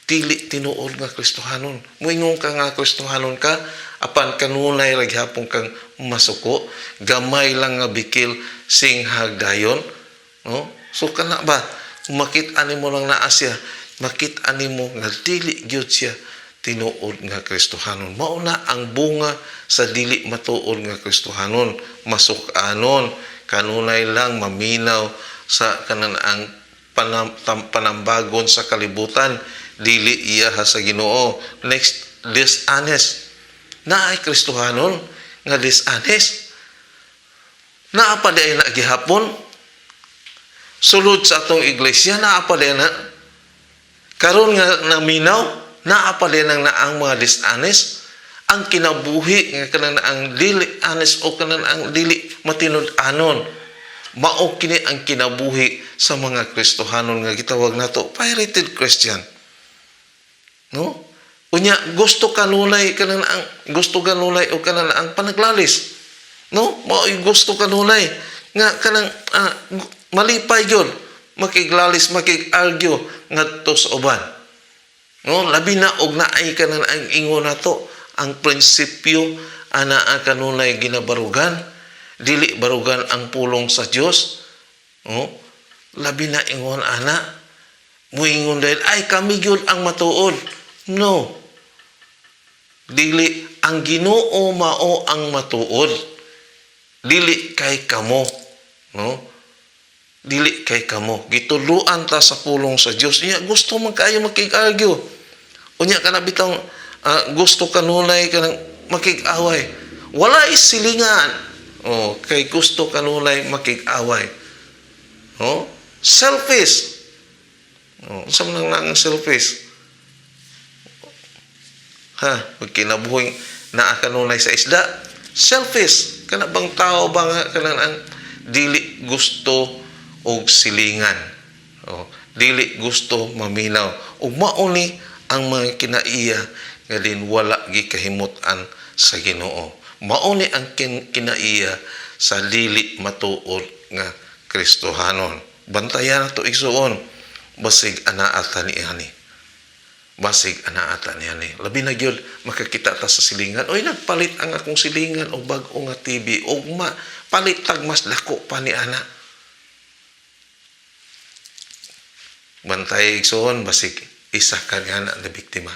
dili tinuod nga Kristohanon. Moingon ka nga Kristohanon ka, apan kanunay ra gyapon kang masuko, gamay lang nga bikil singhag dayon, no? So kana ba makit-an nimo lang naa siya, makit-an nimo nga dili gyud siya tinuod nga Kristohanon. Mao na ang bunga sa dili matuod nga Kristohanon, masuk-anon, kanunay lang maminaw sa kanan ang panambagon sa kalibutan, dili iya sa Ginoo. Next, dishonest. Naay Kristohanon nga dishonest. Naa pa day na gihapon. Sulod sa atong iglesia, naa pa day na. Karon nga naminaw, naa pa day nang naang mga dishonest. Ang kinabuhi nga kanang ang dili honest o kanang ang dili matinud-anon. Mao kini ang kinabuhi sa mga Kristohanon nga gitawag nato pirated Christian. No? Unya gusto kanunay kanang ang gusto kanunay o kanang ang panaglalis. No? Mao gusto kanunay nga kanang malipay gyud makiglalis makig-argue ngadto sa uban. No, labi na og naay kanang ang ingon nato ang prinsipyo ana kanunay ginabarugan, dili barugan ang pulong sa Dios. No? Labi na ingon ana muingon dahil ay kami gyud ang matuod. No. Dili ang Ginoo mao ang matuod. Dili kay kamo, no? dili kay kamo gituluan ta sa pulong sa Dios. Unya gusto man kaayo makig-argue. Unya kana bitong gusto kanunay kanang makig-away. Wala silingan. Oh, kay gusto kanunay makig-away. Oh, selfish. Oh, unsa man ang selfish? Pag kinabuhi naa kanunay sa isda, selfish. Kana bang tao ba nga kanang ang dili gusto og silingan. Oh, dili gusto maminaw. Ug mao ni ang mga kinaiya nga din wala gikahimut-an sa Ginoo. Mao ni ang kinaiya sa dili matuod nga Kristohanon. Bantayan nato igsuon basig anaata ni ani. Basig anaata ni ani. Labi na gyud makakita ta sa silingan. Oy nagpalit ang akong silingan og bag-o nga TV og palit tag mas dako pa ni ana. Bantay igsoon basig isa ka nga na biktima.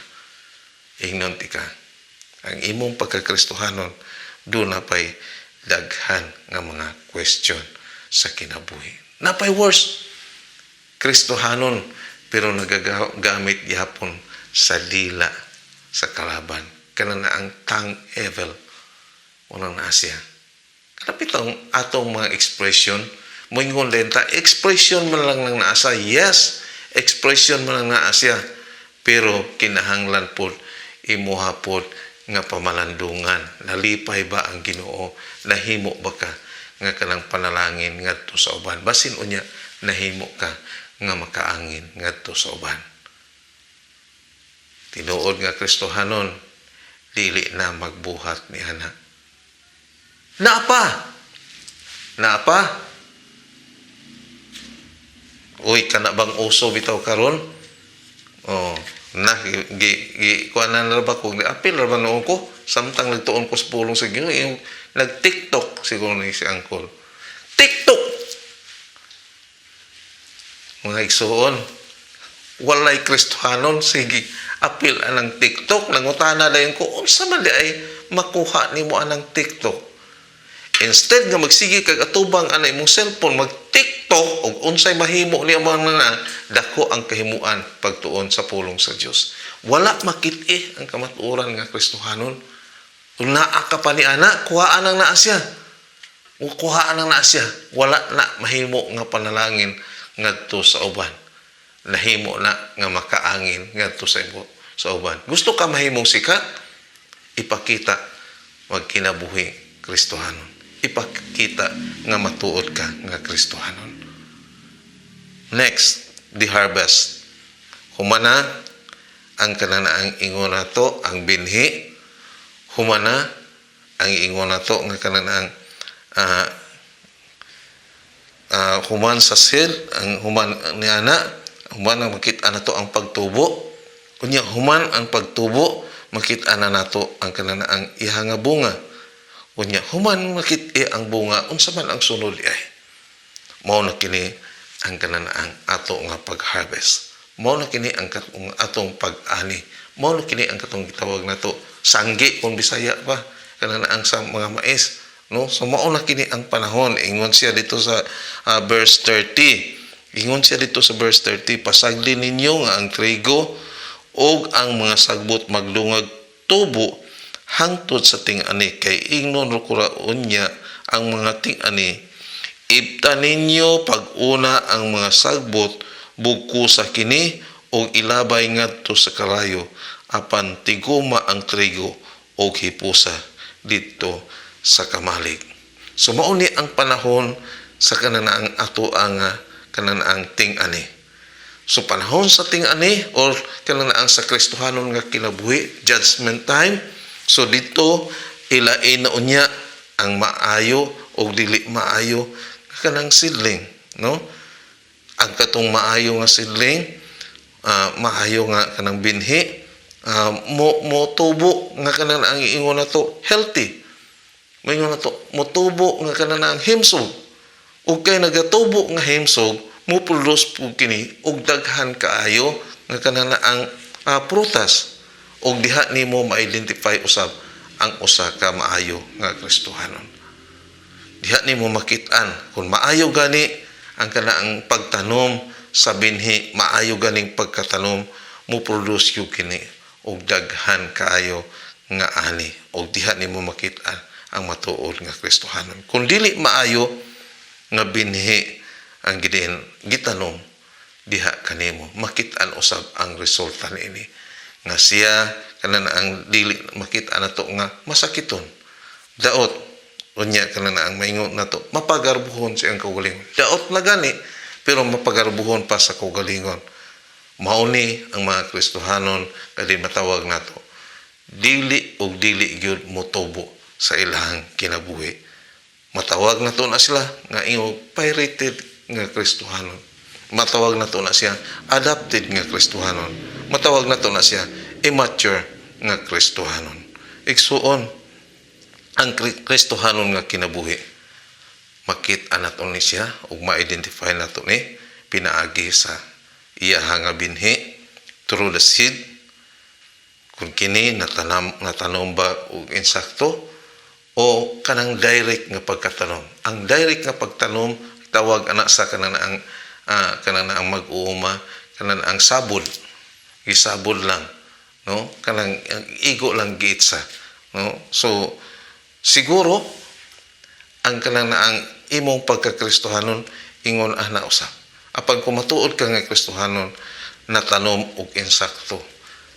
Ingnon tika. Ang imong pagkakristohanon do na pay daghan nga mga question sa kinabuhi. Napay worse. Kristohanon pero nagagamit gyapon sa dila sa kalaban. Kana na ang tongue evil. Unang na siya. Kalapit ang atong mga expression. Moingon din ta, expression man lang nang naasa. Yes, expression man lang naasya. Pero kinahanglan po, imuha po nga pamalandungan. Nalipay ba ang Ginoo? Nahimo ba ka nga kanang panalangin ngadto sa uban? Basin unya, nahimo ka nga makaangin ngadto sa uban. Tinuod nga Kristohanon, dili na magbuhat ni ana. Naapa? Uy, kana bang uso bitaw karon? Oh, kuanan ra ba kung apil ra ba noon ko? Samtang nagtuon ko sa pulong sa Ginoo, yung nag-TikTok siguro ni si Uncle. TikTok! Mga igsuon, walay Kristohanon, sige, apil anang TikTok, nangutana dayon ko, unsa man di ay makuha nimo anang TikTok? Instead nga magsige kag atubang anay mong cellphone, mag-TikTok og unsay mahimo ni mga dako ang kahimuan pagtuon sa pulong sa Dios. Wala makit-i ang kamatuoran nga Kristohanon. Kung naa ka pa ni ana, kuhaan ang naa siya. O kuhaan ang naa siya. Wala na mahimo nga panalangin ngadto sa uban. Nahimo na nga makaangin ngadto sa uban. Gusto ka mahimong sikat? Ipakita magkinabuhi Kristohanon. Ipakita nga matuod ka nga Kristohanon. Next, the harvest. Humana ang kananaang ingon nato ang binhi. Humana ang ingon nato nga kananaang human sa sil, ang human ni ana, human ang makita nato ang pagtubo. Kunya human ang pagtubo, makita na nato ang kananaang iha nga bunga. Kunya human makit ang bunga, unsa man ang sunod ay. Mao na kini ang kananaang ato nga pag-harvest. Mao na kini ang atong pag-ani. Mao na kini ang katong gitawag nato sanggi kung Bisaya pa, kananaang sa mga mais, no? So mao na kini ang panahon. Ingon siya dito sa verse 30. Ingon siya dito sa verse 30, pasagli ninyo nga ang trigo og ang mga sagbot maglungag tubo hangtod sa ting-ani, kay ingnon ro kuraon niya ang mga ting-ani. Ibta ninyo pag-una ang mga sagbot bugko sa kini o ilabay ngadto sa karayo, apan tiguma ang trigo o hipusa dito sa kamalig. So mao ni ang panahon sa kananaang ato ang kananaang ting-ani. So panahon sa ting-ani or kananaang sa Kristohanon nga kinabuhi, judgment time. So dito ilain na unya ang maayo o dili maayo kanang sidling, no? Ang katong maayo nga sidling, maayo nga kanang binhi, mo tubo nga kanang ang ingon nato healthy. Moingon nato mo tubo nga kanang ang himsog. Ug kay nagatubo nga himsog, mo produce pug kini og daghan kaayo nga kanang ang prutas. Og diha nimo ma-identify usab ang usa ka maayo nga Kristohanon. Diha nimo makit-an kung maayo gani ang kanaang pagtanom sa binhi maayo ganing pagkatanom mo produce yung kini og daghan kaayo nga ani og diha nimo makita ang matuod nga Kristohanon. Kung dili maayo nga binhi ang gitanom diha kanimo makit-an usab ang resulta niini nga siya kana ang dili makita nato nga masakiton daot unya kana ang maingon nato mapagarbuhon siyang kaugalingon daot na gani pero mapagarbuhon pa sa kaugalingon. Mauni ang mga Kristohanon kadi matawag nato dili og dili gyud motubo sa ilahang kinabuhi. Matawag nato na sila nga ingog pirated nga Kristohanon. Matawag nato na siya adopted nga Kristohanon. Matawag nato na siya immature nga Kristohanon. Igsuon ang Kristohanon nga kinabuhi. Makit-an nato ni siya ug ma-identify nato ni pinaagi sa iya nga binhi through the seed kung kini natanom ba og insakto o kanang direct nga pagkatanom. Ang direct nga pagtanom tawag ana sa kanang ang mag-uuma kanang ang sabol. Isabol lang, no? Kanang igo lang giitsa, no? So siguro ang kanang ang imong pagkakristohanon ingon ana usab. Apan kung matuod ka nga Kristohanon natanom og insakto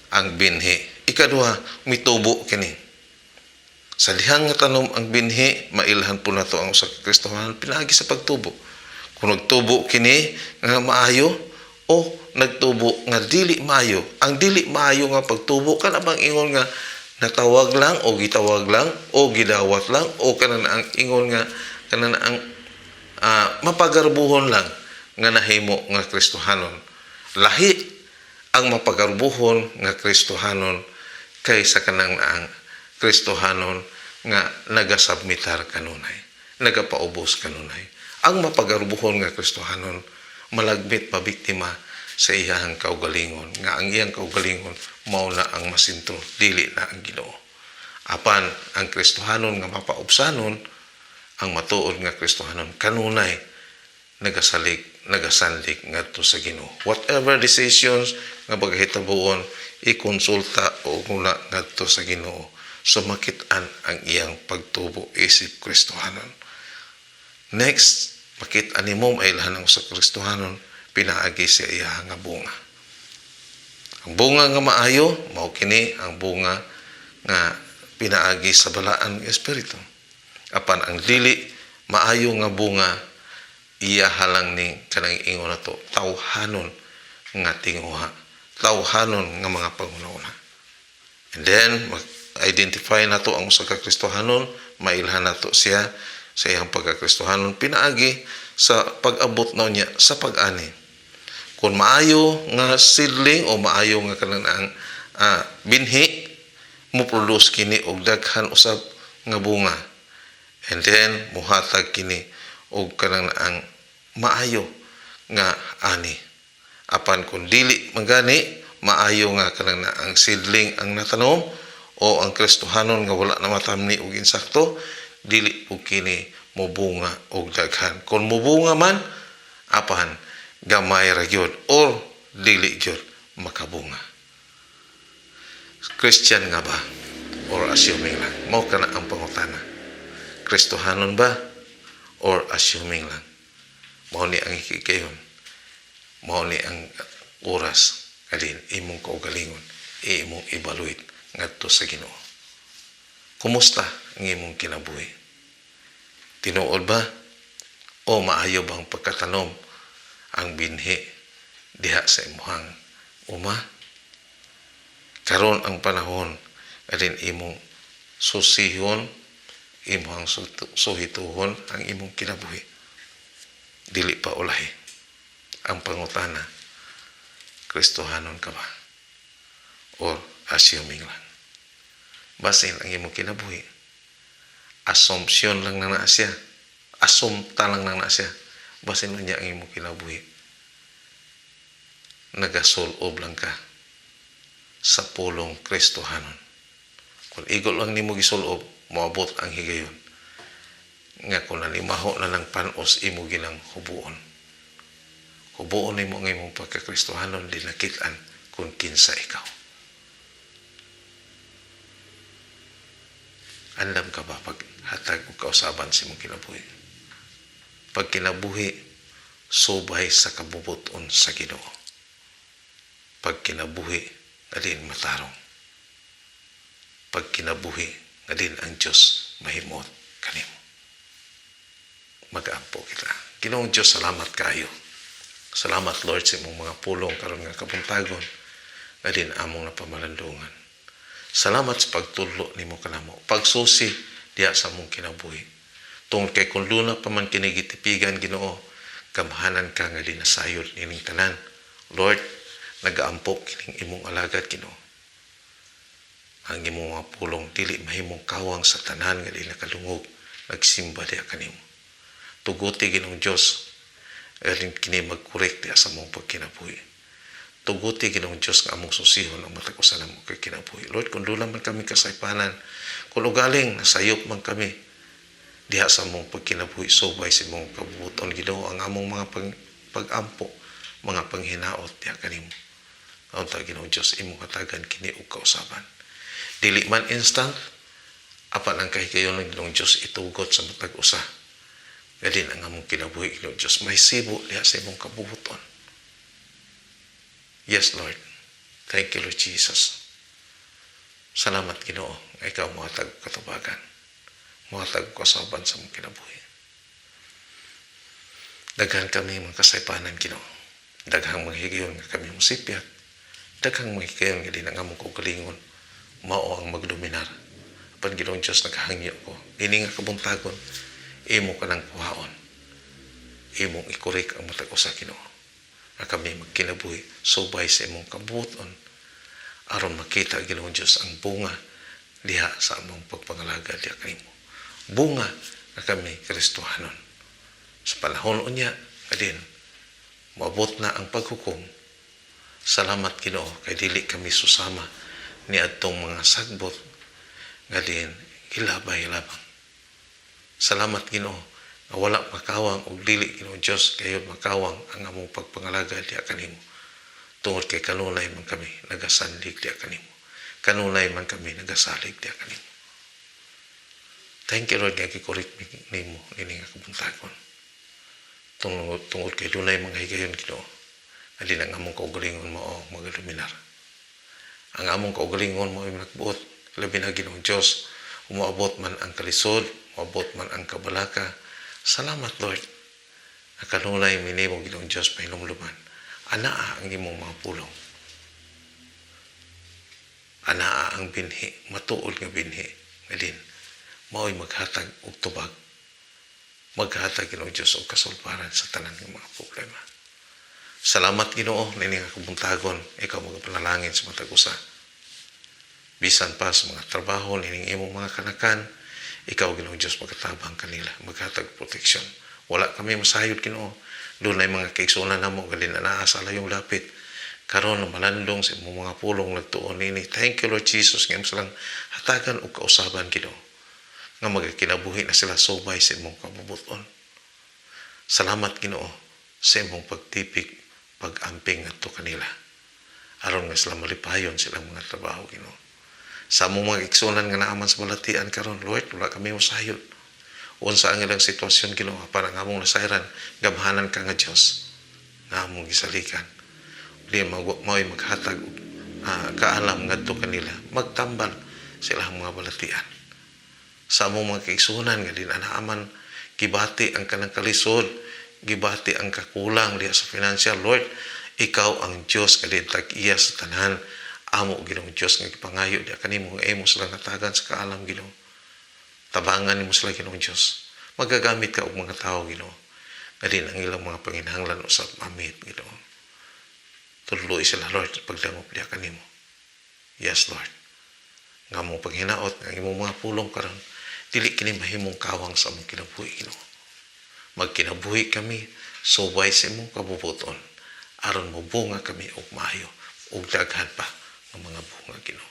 ang binhi. Ikaduha, mitubo kini. Sa dihang nga tanom ang binhi, mailhan po nato ang usa ka Kristohanon pinaagi sa pagtubo. Kung nagtubo kini nga maayo o nagtubo nga dili maayo. Ang dili maayo nga pagtubo kana bang ingon nga natawag lang o gitawag lang o gidawat lang o kana ang ingon nga kana ang mapagarbuhon lang nga nahimo nga Kristohanon. Lahi ang mapagarbuhon nga Kristohanon kaysa kanang ang Kristohanon nga nagasubmitar kanunay, nagapaubos kanunay. Ang mapagarbuhon nga Kristohanon malagbit mabiktima sa iyang kaugalingon nga ang iyang kaugalingon mao na ang masintro dili na ang Ginoo. Apan ang Kristohanon nga mapaubsanon ang matuod nga Kristohanon kanunay nagasandig ngadto sa Ginoo. Whatever decisions nga paghitabuon ikonsulta o mula ngadto sa Ginoo so makit-an ang iyang pagtubo isip Kristohanon. Next, makit-an nimo mailhan sa Kristohanon pinaagi sa iya nga bunga. Ang bunga nga maayo mao kini ang bunga nga pinaagi sa balaan nga espiritu. Apan ang dili maayo nga bunga iya halang ni kanang ingon nato tawhanon nga tinguha, tawhanon nga mga pangunahuna. And then identify nato ang usa ka Kristohanon, mailhan nato siya sa iyang pagkakristohanon pinaagi sa pag-abot na niya sa pag-ani. Kung maayo nga seedling o maayo nga kanang binhi mo produce kini og daghan usab nga bunga. And then muhatag kini og kanang ang maayo nga ani. Apan kung dili magani maayo nga kanang ang seedling ang natanom o ang Kristohanon nga wala na matamni og insakto dili og kini mobunga og daghan. Kung mobunga man apan gamay ra gyud or dili gyud makabunga. Christian nga ba or assuming lang? Mao kana ang pangutana. Kristohanon ba or assuming lang? Mao ni ang hikayon. Mao ni ang oras kalin imong kaugalingon, imong evaluate ngadto sa Ginoo. Kumusta ang imong kinabuhi? Tinuod ba o maayo bang pagkatanom ang binhi diha sa imuhang uma? Karon ang panahon alin imong susihon, imong suhituhon ang imong kinabuhi. Dili pa ulahi. Ang pangutana, Kristohanon ka ba? Or assuming lang? Basin ang imong kinabuhi. Assumption lang na siya. Assumpta lang na siya. Basin niya ang imong kinabuhi. Nagasulob lang ka sa pulong Kristohanon. Kung igol lang nimo gisulob, moabot ang higayon. Nga kung nalimaho na ng panos imo ginang hubuon. Hubuon nimo ang imong pagkakristohanon dinakitaan kung kinsa ikaw. Andam ka ba pag hatag o kausaban sa imong kinabuhi? Pag kinabuhi, subay sa kabubuton sa Ginoo. Pag kinabuhi, alin matarong. Pag kinabuhi, alin ang Diyos mahimot kanimo. Mag-ampo kita. Ginoong Diyos, salamat kayo. Salamat, Lord, sa imong mga pulong karon nga kabuntagon nga din among napamalandungan. Salamat sa pagtulo nimo kanamo. Pagsusi diya sa among kinabuhi. Tungod kay kung luna pa man kinigitipigan, Ginoo, gamhanan ka nga dinasayod nining tanan. Lord, nagaampok kining imong alagad, Ginoo. Ang imong mga pulong dili mahimong kawang sa tanan nga di nakalungog, nagsimba diya kanimo. Tuguti, Ginoong Diyos, alin kini mag-correct diya sa mong pagkinabuhi. Tuguti, Ginoong Diyos, nga among susihon ang matag-usan mo kay kinabuhi. Lord, kung doon man kami kasaypanan, kung ugaling nasayop man kami diha sa mong pagkinabuhi, subay sa mong kabubuton, Ginoo, ang among mga pag-ampo, mga panghinaot diha kanimo. Kaunta, Ginoong Diyos, imong katagan kini og kausaban. Dili man instant, apan ang kahigayon ng Ginoong Diyos itugot sa matag-usa. Gadin ang among kinabuhi, Ginoong Diyos, may sibo diha sa imong kabubuton. Yes, Lord. Thank you, Lord Jesus. Salamat, Ginoo, nga ikaw muhatag katubagan. Muhatag kasaban sa mong kinabuhi. Daghan kami mga kasaypanan, Ginoo. Daghang mga higayon nga kami musipyat. Daghang mga higayon nga din ang among kaugalingon. Mao ang magdominar. Apan, Ginoong Diyos, naghangyo ko. Dini nga kabuntagon, imo ka ng puhaon. Imong ikurik ang matag-usa, Ginoo. Na kami magkinabuhi, subay sa imong kabuton, aron makita, Ginoong Diyos, ang bunga diha sa among pagpangalaga diha kanimo. Bunga na kami Kristohanon. Sa panahon unya, adin, maabot na ang paghukom. Salamat, Ginoo, kay dili kami susama ni adtong mga sagbot nga din hilabay labang. Salamat, Ginoo, nga wala makawang og dili, Ginoong Diyos, kayo makawang ang among pagpangalaga diha kanimo. Tungod kay kanunay man kami nagasandig diha kanimo. Kanunay man kami nagasalig diha kanimo. Thank you, Lord, nga gikurik nimo ini nga kabuntagon. Tungod kay dunay mga higayon, Ginoo, nga di ang among kaugalingon mo o magaluminar. Ang among kaugalingon mo ay nagbuot, labi na, Ginoong Diyos, umaabot man ang kalisod, umaabot man ang kabalaka. Salamat, Lord. Nakanunay minimo, Ginoong Diyos, pahinumluman. Anaa ang imong mga pulong. Anaa ang binhi, matuod nga binhi. Ngadin, mao'y maghatag og tubag. Maghatag, Ginoong Diyos, og kasulbaran sa tanan ng mga problema. Salamat, Ginoo, nini nga kabuntagon, ikaw magapanalangin sa matag-usa. Bisan pa sa mga trabaho, nining imong mga kanakan, ikaw, Ginoong Diyos, magkatabang kanila, maghatag proteksyon. Wala kami masayod, Ginoo. Doon ay mga kaigsunan na mo, galin na naasala yung lapit. Karon malandong sa imong mga pulong nagtuon nini. Thank you, Lord Jesus, nga silang hatagan o kausaban, Ginoo. Nga magkinabuhi na sila subay sa imong kabubuton. Salamat, Ginoo, sa imong pagtipik, pag-amping ato kanila. Aron nga sila malipayon silang mga trabaho, Ginoo. Sa among mga iksunan nga naaman sa balatian karon, Lord, wala kami masayod. Unsa ang ilang sitwasyon, Ginoo, para nga among nasayran, gamhanan ka nga Diyos, nga among gisalikan. Di mao'y maghatag kaalam ngadto kanila, magtambal silang mga balatian. Sa among mga kaigsunan nga din anaaman, gibati ang kanang kalisod, gibati ang kakulang diha sa financial, Lord, ikaw ang Diyos nga din tag-iya sa tanan. Amo, Ginoong Diyos, nga ipangayo diya kanimo nga imo sila natagan sa kaalam, Ginoo. Tabangan nimo sila, Ginoong Diyos. Magagamit ka og mga tao, Ginoo. Nga din ang ilang mga panginahanglan usab mamit, Ginoo. Tuloy sila, Lord, pagdangop diya kanimo. Yes, Lord. Nga mong paghinaot, nga imong mga pulong karon, dili kini mahimong kawang sa among kinabuhi, Ginoo. Magkinabuhi kami, subay sa imong kabubuton. Aron mo bunga kami og maayo, og daghan pa ng mga bunga, Ginoo.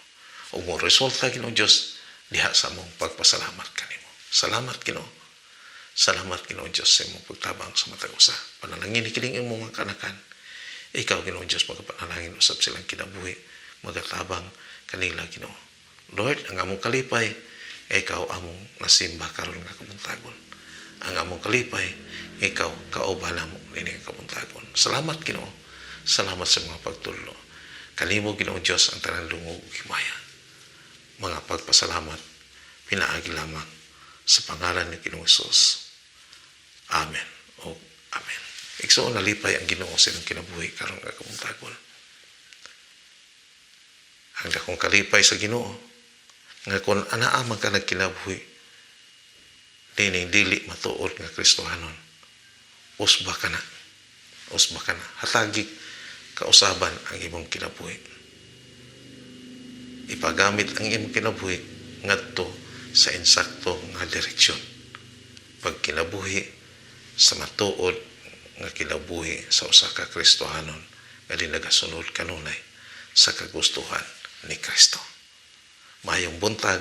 O mo resulta, Ginoong Diyos, diha sa mong pagpasalamat kanimo. Salamat, Ginoo. Salamat Ginoong Diyos sa imong pagtabang sa matag usa. Panalangin ikiling imong mga kanakan. Ikaw Ginoong Diyos magapanalangin usab silang kinabuhi, magatabang kanila Ginoo. Lord, ang among kalipay, ikaw among nasimba karon nga kabuntagon. Ang among kalipay, ikaw kauban mo nini kabuntagon. Salamat Ginoo. Salamat sa mga pagtulo. Kanimo Ginoong Diyos ang tanan lungog ug himaya. Mga pagpasalamat pinaagi lamang sa pangalan ni Ginoong Hesus. Amen. O amen. Igsoon nalipay ang Ginoo sa inyong kinabuhi karon nga kabuntagon. Ang dakong kalipay sa Ginoo nga kung anaa man ka nagkinabuhi dining dili matuod nga Kristohanon, usba ka na. Usba ka na. Hatagi kausaban ang imong kinabuhi. Ipagamit ang imong kinabuhi ngadto sa insakto nga direksyon. Pag kinabuhi sa matuod nga kinabuhi sa usa ka Kristohanon nga nagasunod kanunay sa kagustuhan ni Kristo. Mayong buntag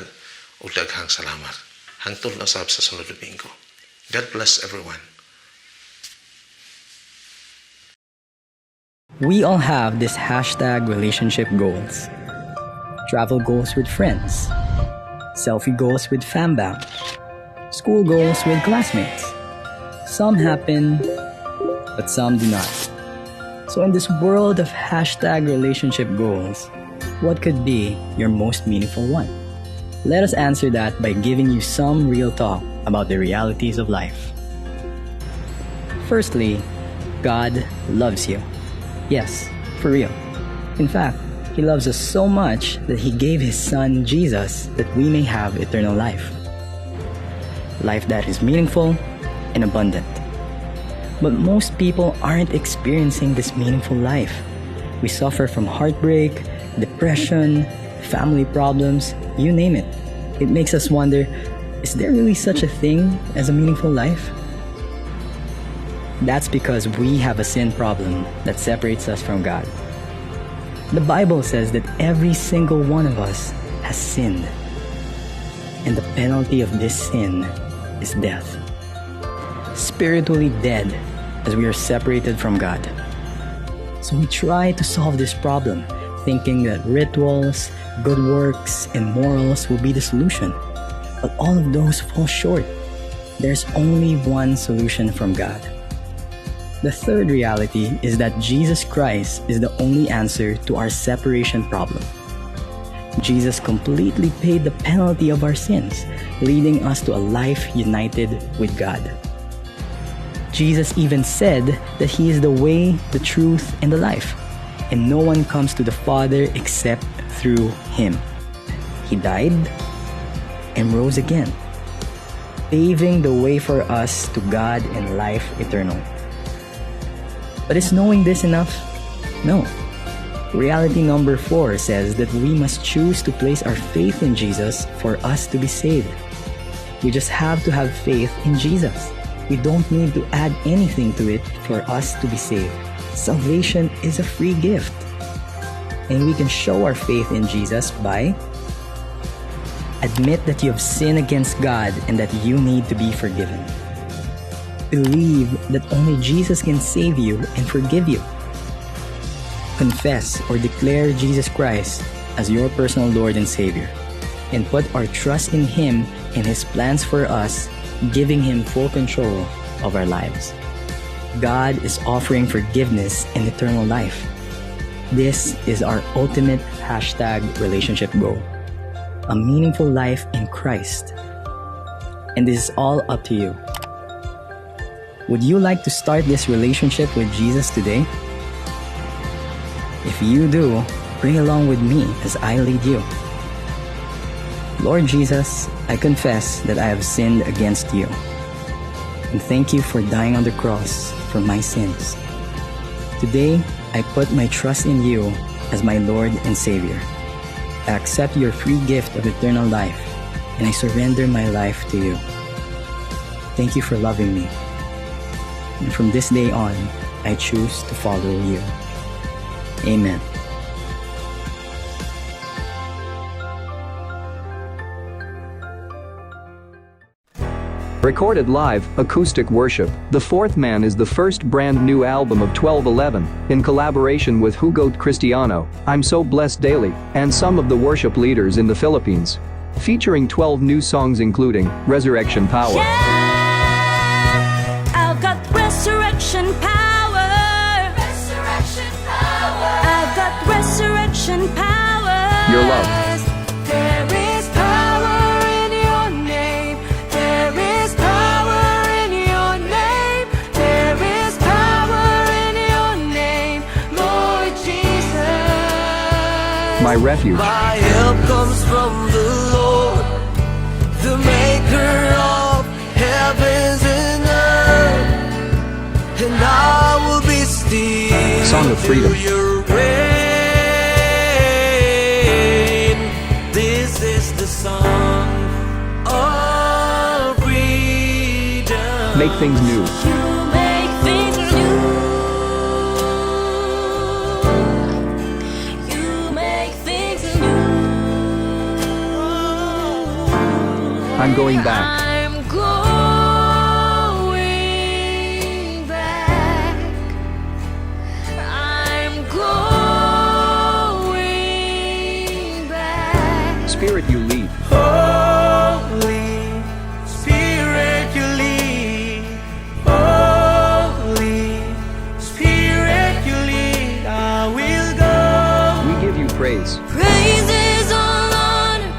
ug daghang salamat. Hangtod na sab sa sunod Domingo. God bless everyone.
We all have this hashtag relationship goals. Travel goals with friends. Selfie goals with fambam. School goals with classmates. Some happen, but some do not. So in this world of hashtag relationship goals, what could be your most meaningful one? Let us answer that by giving you some real talk about the realities of life. Firstly, God loves you. Yes, for real. In fact, He loves us so much that He gave His Son, Jesus, that we may have eternal life. Life that is meaningful and abundant. But most people aren't experiencing this meaningful life. We suffer from heartbreak, depression, family problems, you name it. It makes us wonder, is there really such a thing as a meaningful life? That's because we have a sin problem that separates us from God. The Bible says that every single one of us has sinned. And the penalty of this sin is death. Spiritually dead as we are separated from God. So we try to solve this problem, thinking that rituals, good works, and morals will be the solution. But all of those fall short. There's only one solution from God. The third reality is that Jesus Christ is the only answer to our separation problem. Jesus completely paid the penalty of our sins, leading us to a life united with God. Jesus even said that He is the way, the truth, and the life, and no one comes to the Father except through Him. He died and rose again, paving the way for us to God and life eternal. But is knowing this enough? No. Reality number 4 says that we must choose to place our faith in Jesus for us to be saved. We just have to have faith in Jesus. We don't need to add anything to it for us to be saved. Salvation is a free gift. And we can show our faith in Jesus by admit that you have sinned against God and that you need to be forgiven. Believe that only Jesus can save you and forgive you. Confess or declare Jesus Christ as your personal Lord and Savior, and put our trust in Him and His plans for us, giving Him full control of our lives. God is offering forgiveness and eternal life. This is our ultimate hashtag relationship goal. A meaningful life in Christ. And this is all up to you. Would you like to start this relationship with Jesus today? If you do, pray along with me as I lead you. Lord Jesus, I confess that I have sinned against you. And thank you for dying on the cross for my sins. Today, I put my trust in you as my Lord and Savior. I accept your free gift of eternal life, and I surrender my life to you. Thank you for loving me. And from this day on, I choose to follow you. Amen.
Recorded live, acoustic worship, The Fourth Man is the first brand new album of 1211, in collaboration with Hugot Cristiano, I'm So Blessed Daily, and some of the worship leaders in the Philippines. Featuring 12 new songs including Resurrection Power,
Yeah, I've got resurrection power. Resurrection power. I've got resurrection power.
Your Love,
There is power in your name. There is power in your name. There is power in your name, Lord Jesus.
My Refuge,
My help comes from the Lord, the maker of heavens and earth. And I will be still
Song of Freedom,
till your reign. This is the song of freedom.
Make Things New,
You make things new. You make things new.
I'm Going Back,
I'm going back. I'm going back.
Spirit You Lead,
Holy Spirit, you lead. Holy Spirit, you lead. I will go.
We Give You Praise,
Praises, all honor,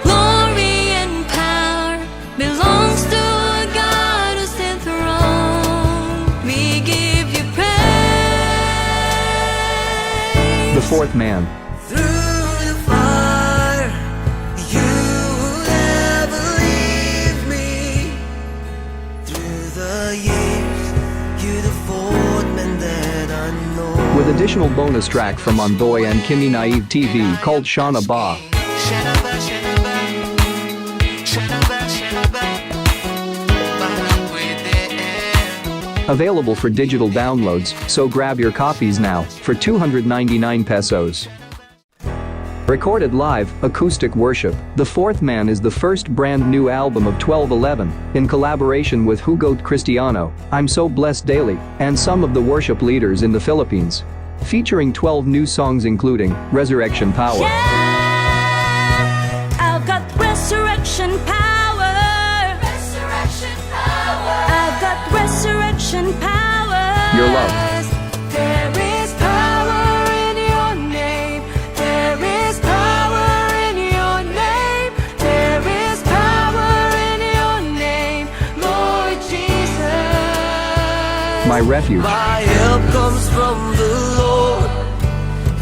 glory and power belongs to a God who's enthroned. We give you praise.
The Fourth Man,
Through the fire, you will never leave me. Through the years, you the fourth man that I know.
with additional bonus track from Ondoy and Kimi Naive TV called Shana Ba. Available for digital downloads, so grab your copies now, for 299 pesos. Recorded live, acoustic worship, The Fourth Man is the first brand new album of 1211, in collaboration with Hugot Cristiano, I'm So Blessed Daily, and some of the worship leaders in the Philippines. Featuring 12 new songs including Resurrection Power,
Yeah, I've got resurrection power. Resurrection power. I've got resurrection power.
Your Love,
There is power in your name. There is power in your name. There is power in your name, Lord Jesus.
My Refuge,
My help comes from the Lord,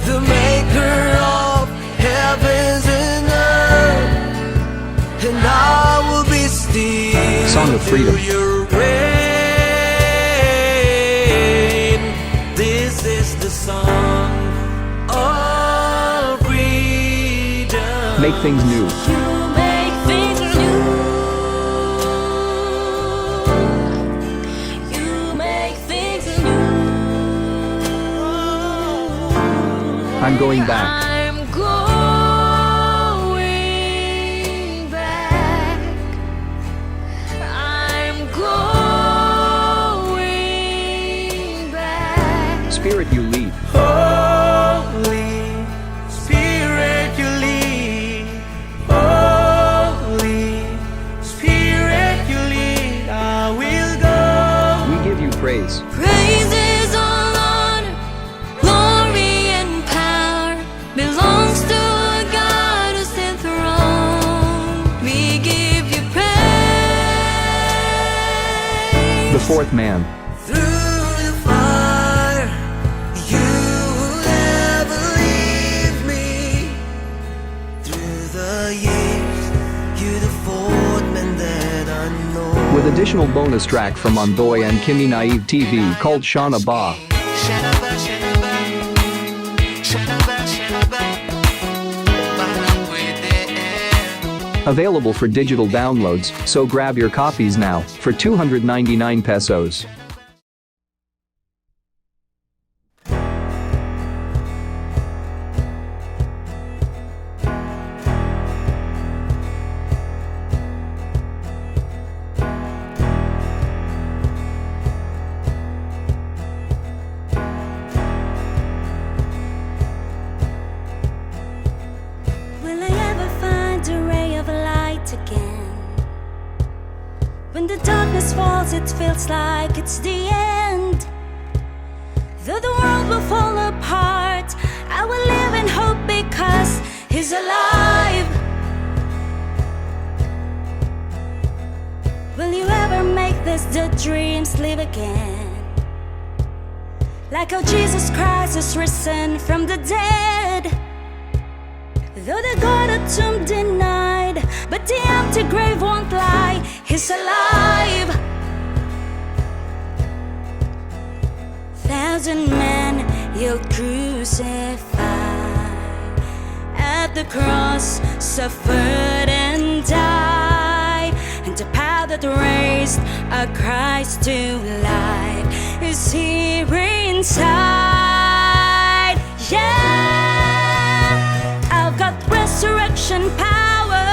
the maker of heavens and earth. And I will be still
Song of Freedom,
till your reign. This is the song of freedom.
Make Things New,
You make things new. You make things new.
I'm Going Back,
I'm going back. I'm going back.
Spirit You Lead,
Holy Spirit, you lead. Holy Spirit, you lead. I will go.
We Give You Praise,
Praises, all honor, glory and power belongs to a God who's enthroned. We give you praise.
The Fourth Man,
Through the fire, you will never leave me. Through the years, you the fourth man that I know.
with additional bonus track from Ondoy and Kimi Naive TV called Shana Ba. Available for digital downloads, so grab your copies now, for 299 pesos.
When the darkness falls, it feels like it's the end. Though the world will fall apart, I will live in hope because He's alive. Will you ever make this the dreams live again? Like how Jesus Christ is risen from the dead. Though the God of tomb denied, but the empty grave won't lie, He's alive. 1,000 men you'll crucify, at the cross suffered and died, and the power that raised a Christ to life is here inside. Yeah, I've got resurrection power.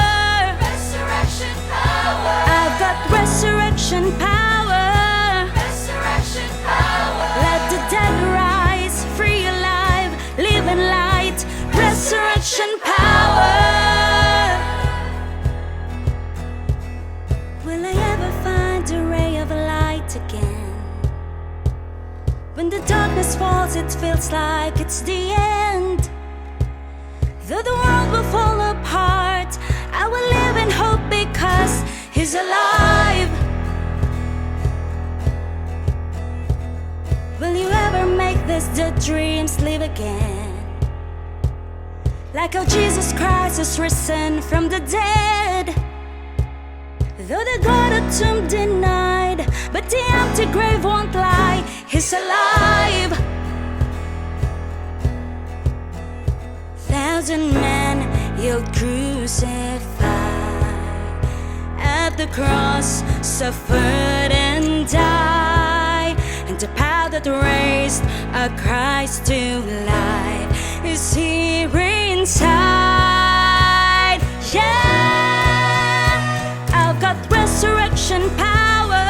Resurrection power.
I've got resurrection power.
Resurrection power.
Let the dead rise, free, alive, live in light. Resurrection power. Will I ever find a ray of light again? When the darkness falls, it feels like it's the end. Though the world will fall apart, I will live in hope because He's alive. Will you ever make this the dreams live again? Like how Jesus Christ is risen from the dead. Though the God of tomb denied, but the empty grave won't lie, He's alive. 1,000 men you'll crucify, at the cross suffered and died, and the power that raised a Christ to life is here inside. Yeah, I've got resurrection power.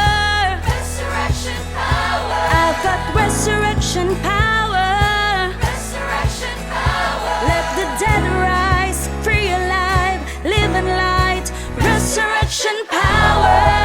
Resurrection power.
I've got resurrection power.
Resurrection power.
Let the dead rise, free, alive, live in light. Resurrection power.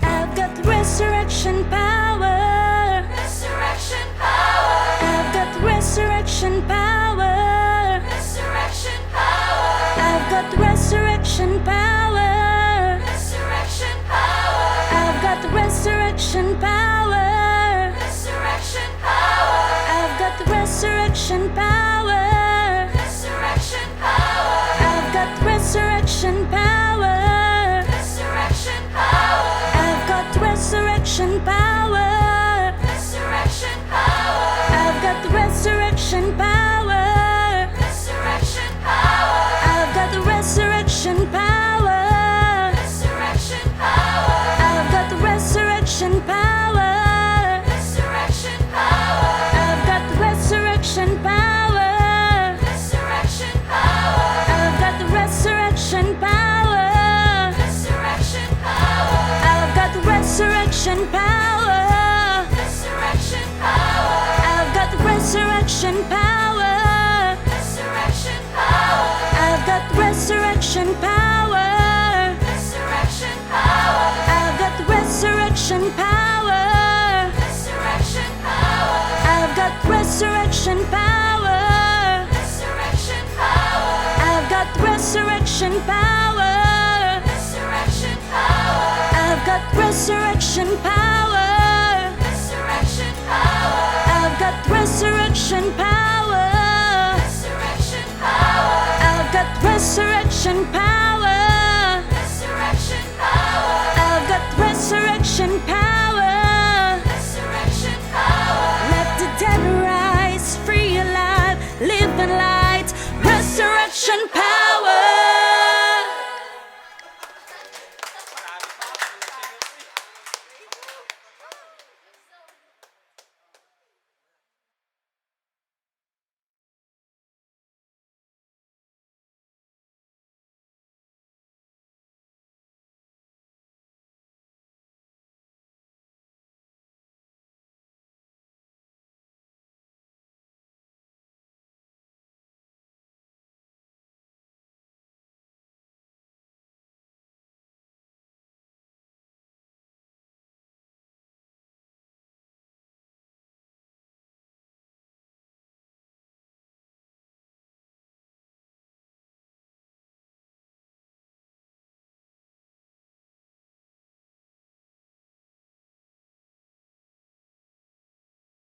I've got resurrection power.
Resurrection power.
I've got resurrection power.
Resurrection power.
I've got resurrection power.
Resurrection power.
I've got resurrection power.
Resurrection power.
I've got resurrection power.
Resurrection power.
I've got resurrection power.
Resurrection power.
I've got resurrection power.
Resurrection power.
I've got resurrection power.
Resurrection power.
I've got resurrection power.
Resurrection power.
I've got resurrection power.
Resurrection power.
I've got resurrection power.
Resurrection power.
I've got resurrection power.
Resurrection power.
I've got resurrection power.
Resurrection power.
I've got resurrection power.
Resurrection power.
I've got resurrection power.
Resurrection power.
I've got resurrection power.
Resurrection power.
I've got resurrection power.
Resurrection power.
I've got resurrection power.
Resurrection power.
I've got resurrection power.
Resurrection power.
I've got resurrection power.
Resurrection power.
I've got resurrection power.